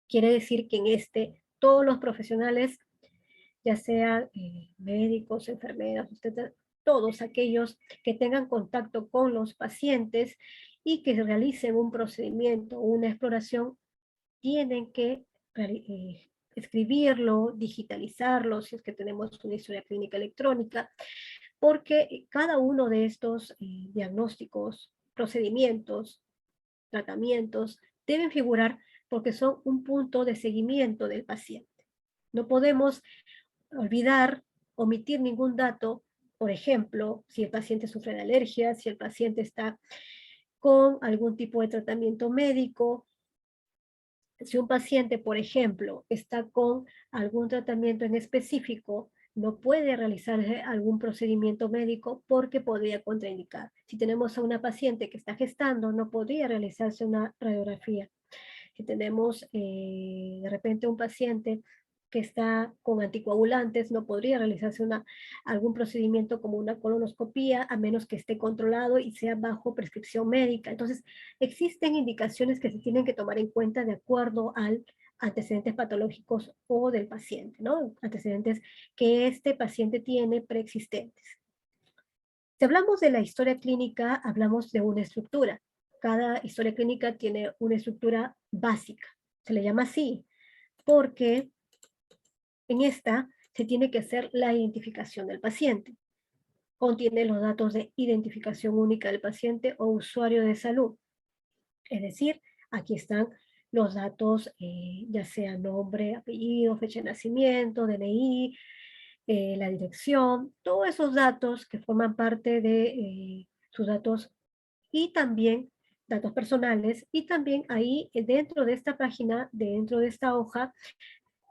Quiere decir que en este todos los profesionales, ya sean médicos, enfermeras, todos aquellos que tengan contacto con los pacientes y que realicen un procedimiento o una exploración, tienen que escribirlo, digitalizarlo, si es que tenemos una historia clínica electrónica, porque cada uno de estos diagnósticos, procedimientos, tratamientos, deben figurar porque son un punto de seguimiento del paciente. No podemos olvidar, omitir ningún dato, por ejemplo, si el paciente sufre de alergias, si el paciente está con algún tipo de tratamiento médico, si un paciente, por ejemplo, está con algún tratamiento en específico, no puede realizarse algún procedimiento médico porque podría contraindicar. Si tenemos a una paciente que está gestando, no podría realizarse una radiografía. Si tenemos de repente un paciente que está con anticoagulantes, no podría realizarse algún procedimiento como una colonoscopía, a menos que esté controlado y sea bajo prescripción médica. Entonces, existen indicaciones que se tienen que tomar en cuenta de acuerdo al antecedentes patológicos o del paciente, ¿no? Antecedentes que este paciente tiene preexistentes. Si hablamos de la historia clínica, hablamos de una estructura. Cada historia clínica tiene una estructura básica. Se le llama así porque en esta se tiene que hacer la identificación del paciente. Contiene los datos de identificación única del paciente o usuario de salud. Es decir, aquí están los datos, ya sea nombre, apellido, fecha de nacimiento, DNI, la dirección, todos esos datos que forman parte de sus datos y también datos personales, y también ahí dentro de esta página, dentro de esta hoja,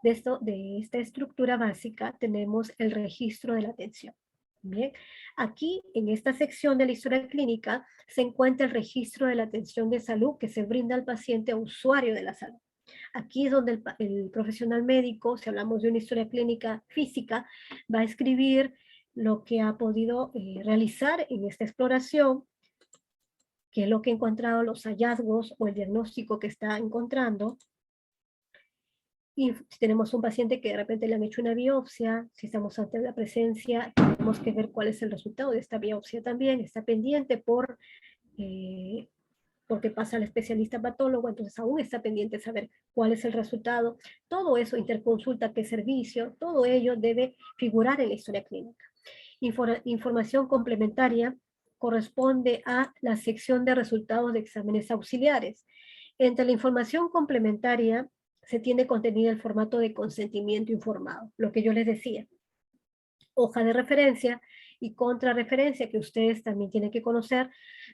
de esta estructura básica, tenemos el registro de la atención. Bien, aquí en esta sección de la historia clínica se encuentra el registro de la atención de salud que se brinda al paciente o usuario de la salud. Aquí es donde el profesional médico, si hablamos de una historia clínica física, va a escribir lo que ha podido realizar en esta exploración, qué es lo que ha encontrado, los hallazgos o el diagnóstico que está encontrando. Y si tenemos un paciente que de repente le han hecho una biopsia, si estamos ante la presencia, tenemos que ver cuál es el resultado de esta biopsia también, está pendiente porque pasa al especialista patólogo, entonces aún está pendiente saber cuál es el resultado. Todo eso, interconsulta, qué servicio, todo ello debe figurar en la historia clínica. Información complementaria corresponde a la sección de resultados de exámenes auxiliares. Entre la información complementaria se tiene contenido el formato de consentimiento informado, lo que yo les decía. Hoja de referencia y contrarreferencia que ustedes también tienen que conocer,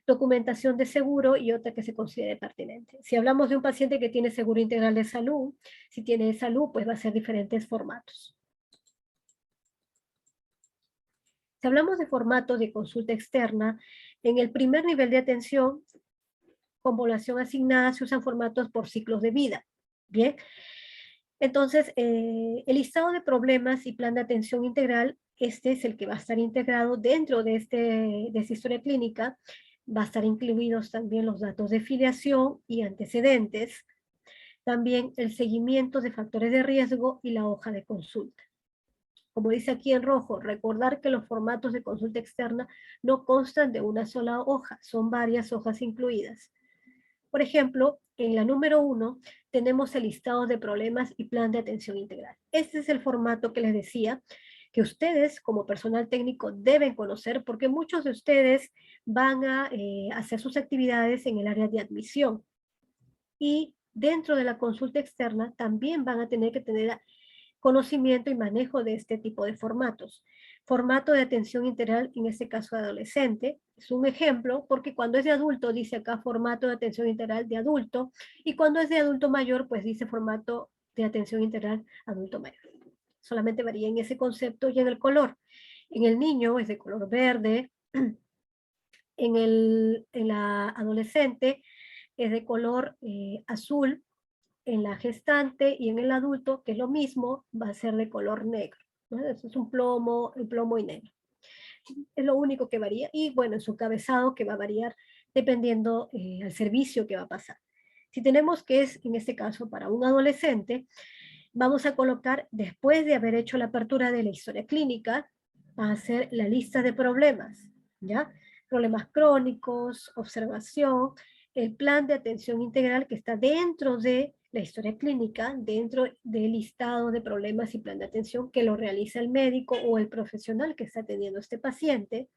documentación de seguro y otra que se considere pertinente. Si hablamos de un paciente que tiene seguro integral de salud, si tiene salud, pues va a ser diferentes formatos. Si hablamos de formatos de consulta externa, en el primer nivel de atención, con población asignada, se usan formatos por ciclos de vida. Bien, Entonces, el listado de problemas y plan de atención integral, este es el que va a estar integrado dentro de esta historia clínica. Va a estar incluidos también los datos de filiación y antecedentes, también el seguimiento de factores de riesgo y la hoja de consulta. Como dice aquí en rojo, recordar que los formatos de consulta externa no constan de una sola hoja, son varias hojas incluidas. Por ejemplo, en la número 1 tenemos el listado de problemas y plan de atención integral. Este es el formato que les decía que ustedes como personal técnico deben conocer porque muchos de ustedes van a hacer sus actividades en el área de admisión y dentro de la consulta externa también van a tener que tener conocimiento y manejo de este tipo de formatos. Formato de atención integral, en este caso de adolescente, es un ejemplo, porque cuando es de adulto dice acá formato de atención integral de adulto, y cuando es de adulto mayor, pues dice formato de atención integral adulto mayor. Solamente varía en ese concepto y en el color. En el niño es de color verde, en la adolescente es de color azul, en la gestante y en el adulto, que es lo mismo, va a ser de color negro, ¿no? Eso es un plomo, el plomo y negro. Es lo único que varía. Y bueno, en su cabezado que va a variar dependiendo al servicio que va a pasar. Si tenemos que es, en este caso, para un adolescente, vamos a colocar, después de haber hecho la apertura de la historia clínica, va a hacer la lista de problemas, ¿ya? Problemas crónicos, observación, el plan de atención integral que está dentro de la historia clínica, dentro del listado de problemas y plan de atención que lo realiza el médico o el profesional que está atendiendo a este paciente.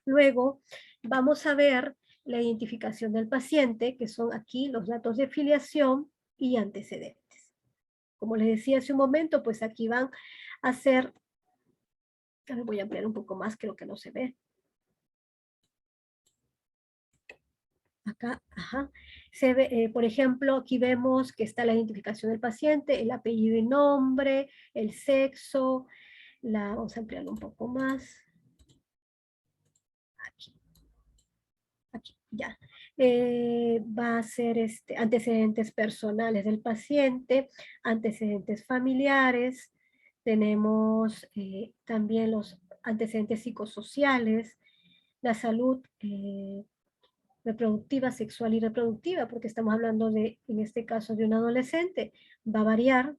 Luego vamos a ver la identificación del paciente, que son aquí los datos de filiación y antecedentes. Como les decía hace un momento, pues aquí van a ser, a ver, voy a ampliar un poco más, creo que no se ve. Acá, ajá. Se ve, por ejemplo, aquí vemos que está la identificación del paciente, el apellido y nombre, el sexo, vamos a ampliarlo un poco más. Aquí, aquí, ya. Va a ser antecedentes personales del paciente, antecedentes familiares, tenemos también los antecedentes psicosociales, la salud reproductiva, sexual y reproductiva, porque estamos hablando de, en este caso, de un adolescente, va a variar.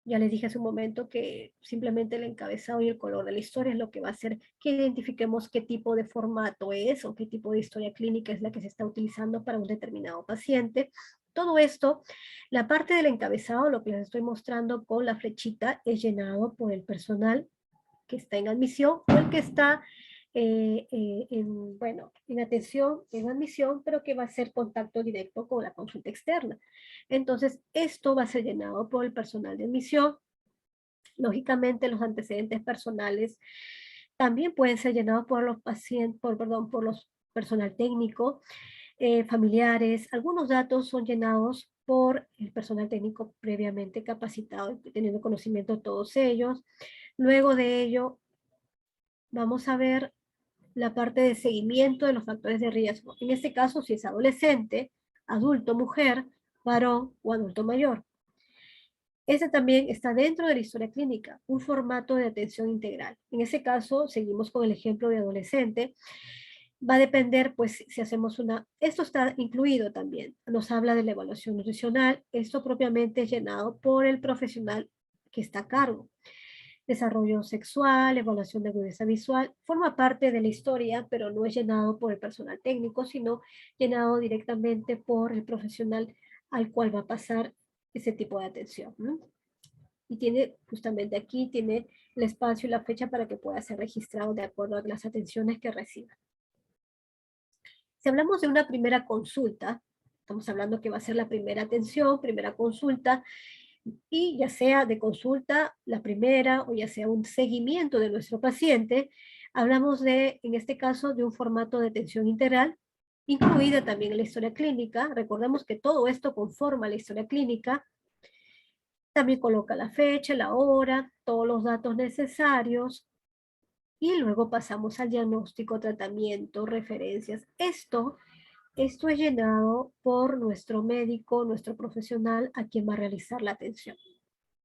Ya les dije hace un momento que simplemente el encabezado y el color de la historia es lo que va a hacer que identifiquemos qué tipo de formato es o qué tipo de historia clínica es la que se está utilizando para un determinado paciente. Todo esto, la parte del encabezado, lo que les estoy mostrando con la flechita, es llenado por el personal que está en admisión o el que está bueno, en atención, en admisión, pero que va a ser contacto directo con la consulta externa. Entonces, esto va a ser llenado por el personal de admisión. Lógicamente, los antecedentes personales también pueden ser llenados por los pacientes, por los personal técnico, familiares. Algunos datos son llenados por el personal técnico previamente capacitado, teniendo conocimiento de todos ellos. Luego de ello, vamos a ver la parte de seguimiento de los factores de riesgo. En este caso, si es adolescente, adulto, mujer, varón o adulto mayor. Este también está dentro de la historia clínica, un formato de atención integral. En ese caso, seguimos con el ejemplo de adolescente. Va a depender, pues, si hacemos esto está incluido también. Nos habla de la evaluación nutricional. Esto propiamente es llenado por el profesional que está a cargo. Desarrollo sexual, evaluación de agudeza visual, forma parte de la historia, pero no es llenado por el personal técnico, sino llenado directamente por el profesional al cual va a pasar ese tipo de atención, ¿no? Y tiene, justamente aquí, tiene el espacio y la fecha para que pueda ser registrado de acuerdo a las atenciones que reciba. Si hablamos de una primera consulta, estamos hablando que va a ser la primera atención, primera consulta, y ya sea de consulta la primera o ya sea un seguimiento de nuestro paciente, hablamos de, en este caso, de un formato de atención integral, incluida también la historia clínica. Recordemos que todo esto conforma la historia clínica. También coloca la fecha, la hora, todos los datos necesarios y luego pasamos al diagnóstico, tratamiento, referencias. Esto Esto es llenado por nuestro médico, nuestro profesional, a quien va a realizar la atención.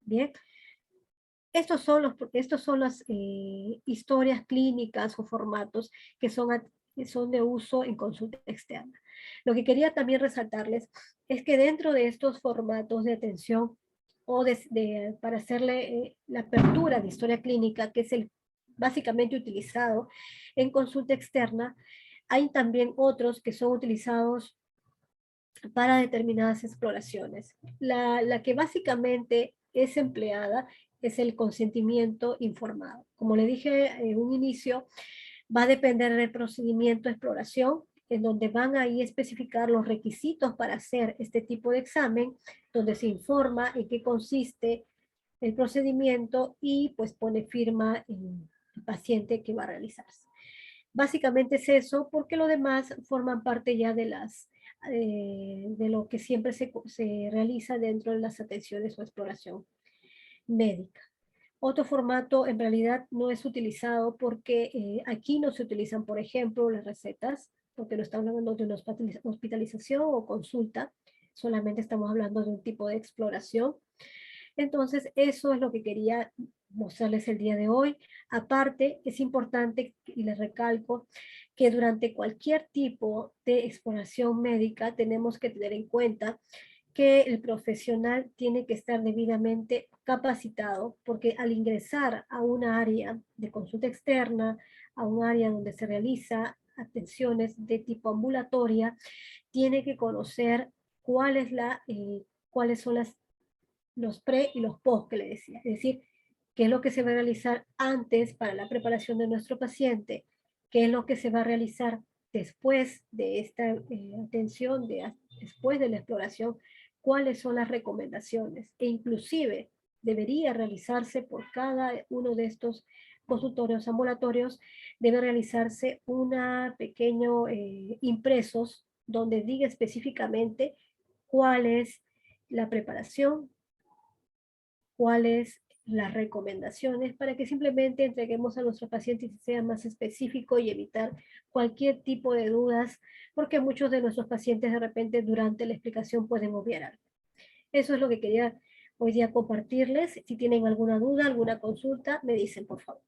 Bien, estos son las historias clínicas o formatos que son de uso en consulta externa. Lo que quería también resaltarles es que dentro de estos formatos de atención o para hacerle la apertura de historia clínica, que es el básicamente utilizado en consulta externa, hay también otros que son utilizados para determinadas exploraciones. La que básicamente es empleada es el consentimiento informado. Como le dije en un inicio, va a depender del procedimiento de exploración, en donde van a ahí especificar los requisitos para hacer este tipo de examen, donde se informa en qué consiste el procedimiento y pues pone firma en el paciente que va a realizarse. Básicamente es eso, porque lo demás forman parte ya de lo que siempre se realiza dentro de las atenciones o exploración médica. Otro formato en realidad no es utilizado porque aquí no se utilizan, por ejemplo, las recetas, porque no estamos hablando de una hospitalización o consulta, solamente estamos hablando de un tipo de exploración. Entonces, eso es lo que quería mostrarles el día de hoy. Aparte, es importante, y les recalco, que durante cualquier tipo de exploración médica tenemos que tener en cuenta que el profesional tiene que estar debidamente capacitado, porque al ingresar a una área de consulta externa, a un área donde se realiza atenciones de tipo ambulatoria, tiene que conocer cuáles son los pre y los post que le decía. Es decir, qué es lo que se va a realizar antes para la preparación de nuestro paciente, qué es lo que se va a realizar después de esta atención, después de la exploración, cuáles son las recomendaciones e inclusive debería realizarse por cada uno de estos consultorios ambulatorios, debe realizarse una pequeño impresos donde diga específicamente cuál es la preparación, cuáles las recomendaciones para que simplemente entreguemos a nuestros pacientes y sea más específico y evitar cualquier tipo de dudas, porque muchos de nuestros pacientes de repente durante la explicación pueden obviar algo. Eso es lo que quería hoy día compartirles. Si tienen alguna duda, alguna consulta, me dicen, por favor.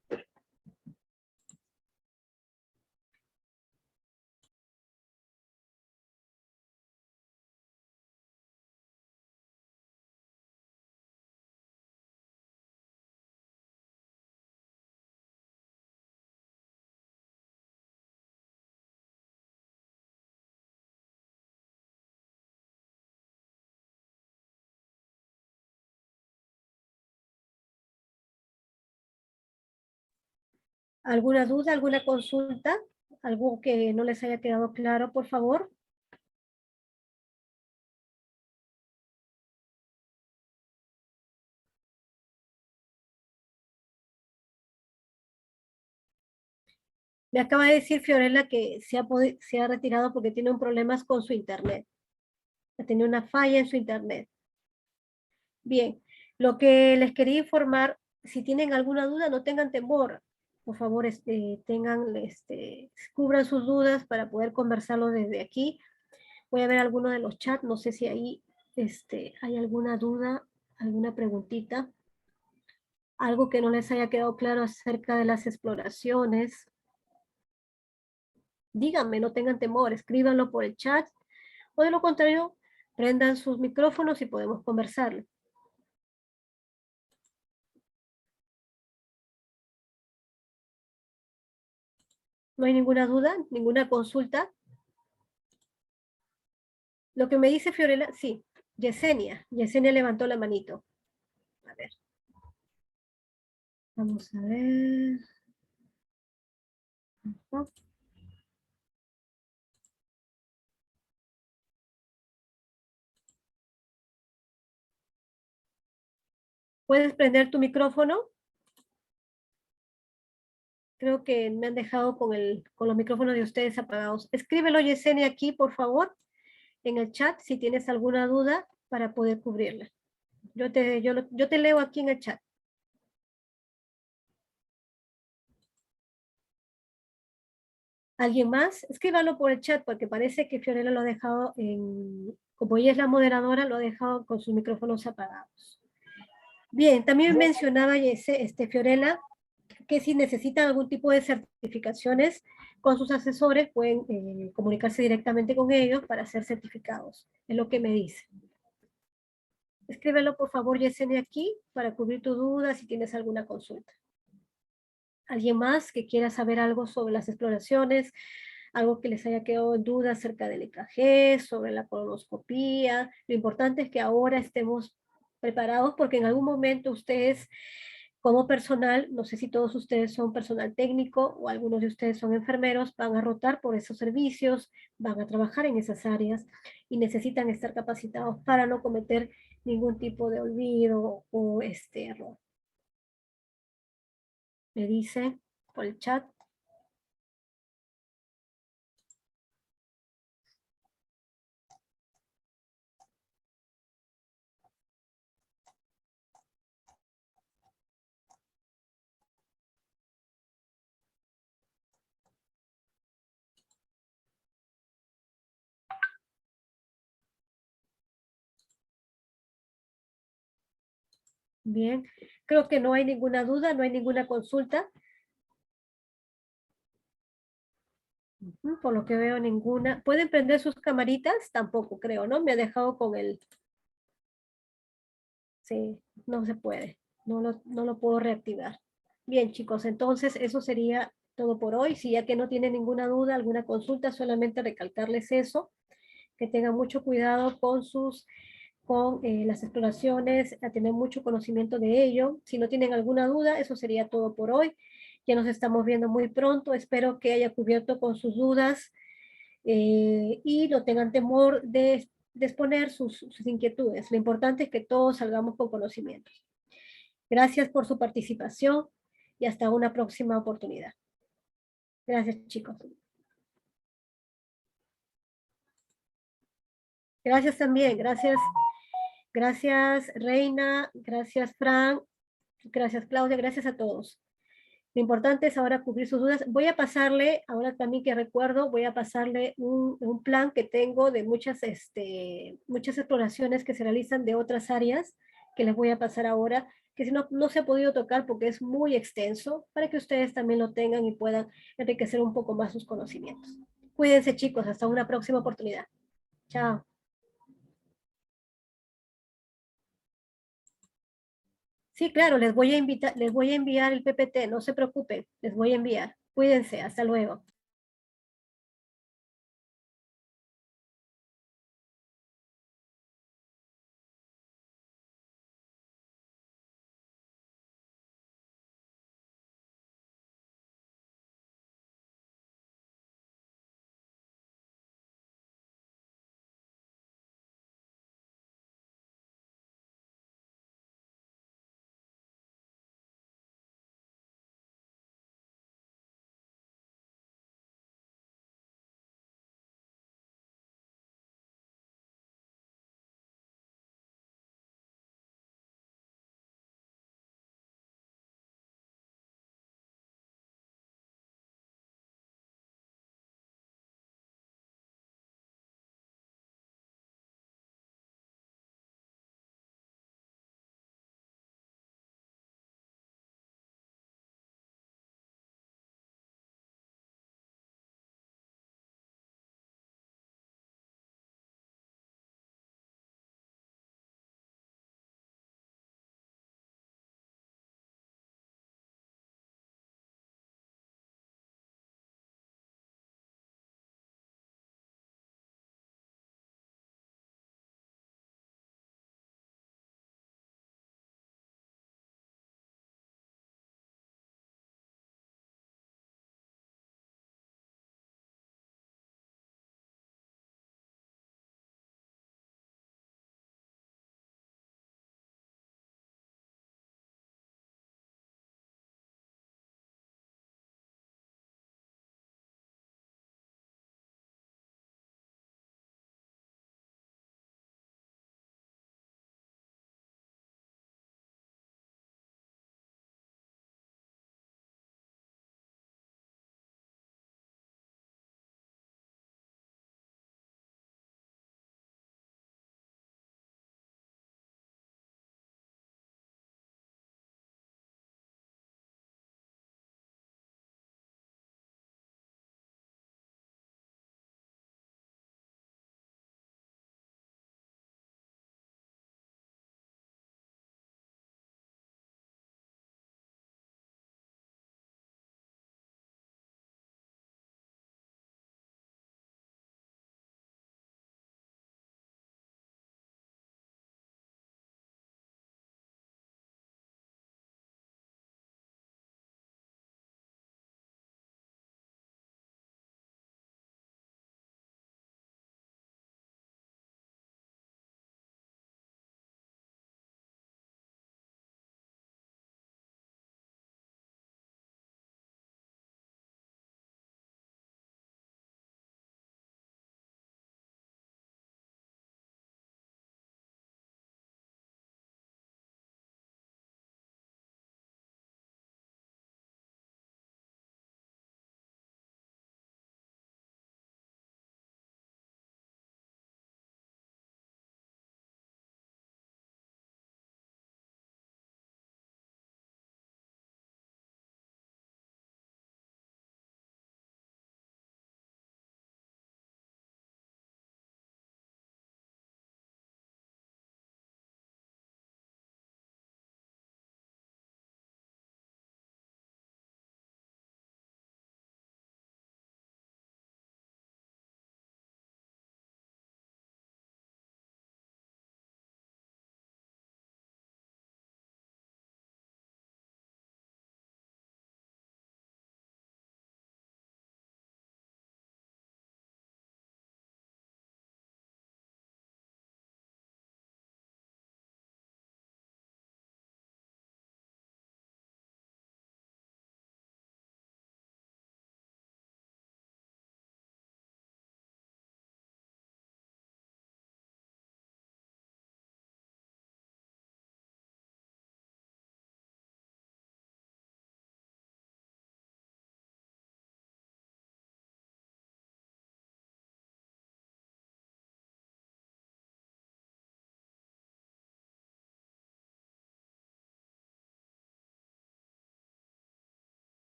¿Alguna duda, alguna consulta? ¿Algo que no les haya quedado claro, por favor? Me acaba de decir Fiorella que se ha retirado porque tiene un problemas con su internet. Ha tenido una falla en su internet. Bien, lo que les quería informar, si tienen alguna duda, no tengan temor. Por favor, cubran sus dudas para poder conversarlo desde aquí. Voy a ver alguno de los chats, no sé si ahí hay alguna duda, alguna preguntita, algo que no les haya quedado claro acerca de las exploraciones. Díganme, no tengan temor, escríbanlo por el chat, o de lo contrario, prendan sus micrófonos y podemos conversar. ¿No hay ninguna duda, ninguna consulta? Lo que me dice Fiorella, sí, Yesenia levantó la manito. A ver, vamos a ver. ¿Puedes prender tu micrófono? Creo que me han dejado con los micrófonos de ustedes apagados. Escríbelo, Yesenia, aquí, por favor, en el chat, si tienes alguna duda para poder cubrirla. Yo te leo aquí en el chat. ¿Alguien más? Escríbalo por el chat porque parece que Fiorella lo ha dejado como ella es la moderadora, lo ha dejado con sus micrófonos apagados. Bien, también mencionaba Fiorella que si necesitan algún tipo de certificaciones con sus asesores pueden comunicarse directamente con ellos para ser certificados. Es lo que me dice. Escríbelo por favor, Yesenia, aquí para cubrir tu duda si tienes alguna consulta. ¿Alguien más que quiera saber algo sobre las exploraciones? Algo que les haya quedado en duda acerca del EKG, sobre la colonoscopía. Lo importante es que ahora estemos preparados porque en algún momento ustedes como personal, no sé si todos ustedes son personal técnico o algunos de ustedes son enfermeros, van a rotar por esos servicios, van a trabajar en esas áreas y necesitan estar capacitados para no cometer ningún tipo de olvido o error. Me dice por el chat. Bien, creo que no hay ninguna duda, no hay ninguna consulta. Por lo que veo ninguna. ¿Pueden prender sus camaritas? Tampoco creo, ¿no? Me ha dejado con el... Sí, no se puede. No lo puedo reactivar. Bien, chicos, entonces eso sería todo por hoy. Si ya que no tienen ninguna duda, alguna consulta, solamente recalcarles eso, que tengan mucho cuidado con las exploraciones, a tener mucho conocimiento de ello. Si no tienen alguna duda, eso sería todo por hoy. Ya nos estamos viendo muy pronto. Espero que haya cubierto con sus dudas y no tengan temor de exponer sus inquietudes. Lo importante es que todos salgamos con conocimientos. Gracias por su participación y hasta una próxima oportunidad. Gracias, chicos. Gracias también, gracias Reina, gracias Fran, gracias Claudia, gracias a todos. Lo importante es ahora cubrir sus dudas. Voy a pasarle, ahora también que recuerdo, voy a pasarle un plan que tengo de muchas exploraciones que se realizan de otras áreas, que les voy a pasar ahora, que si no se ha podido tocar porque es muy extenso, para que ustedes también lo tengan y puedan enriquecer un poco más sus conocimientos. Cuídense, chicos, hasta una próxima oportunidad. Chao. Sí, claro, les voy a enviar el PPT, no se preocupen, les voy a enviar. Cuídense, hasta luego.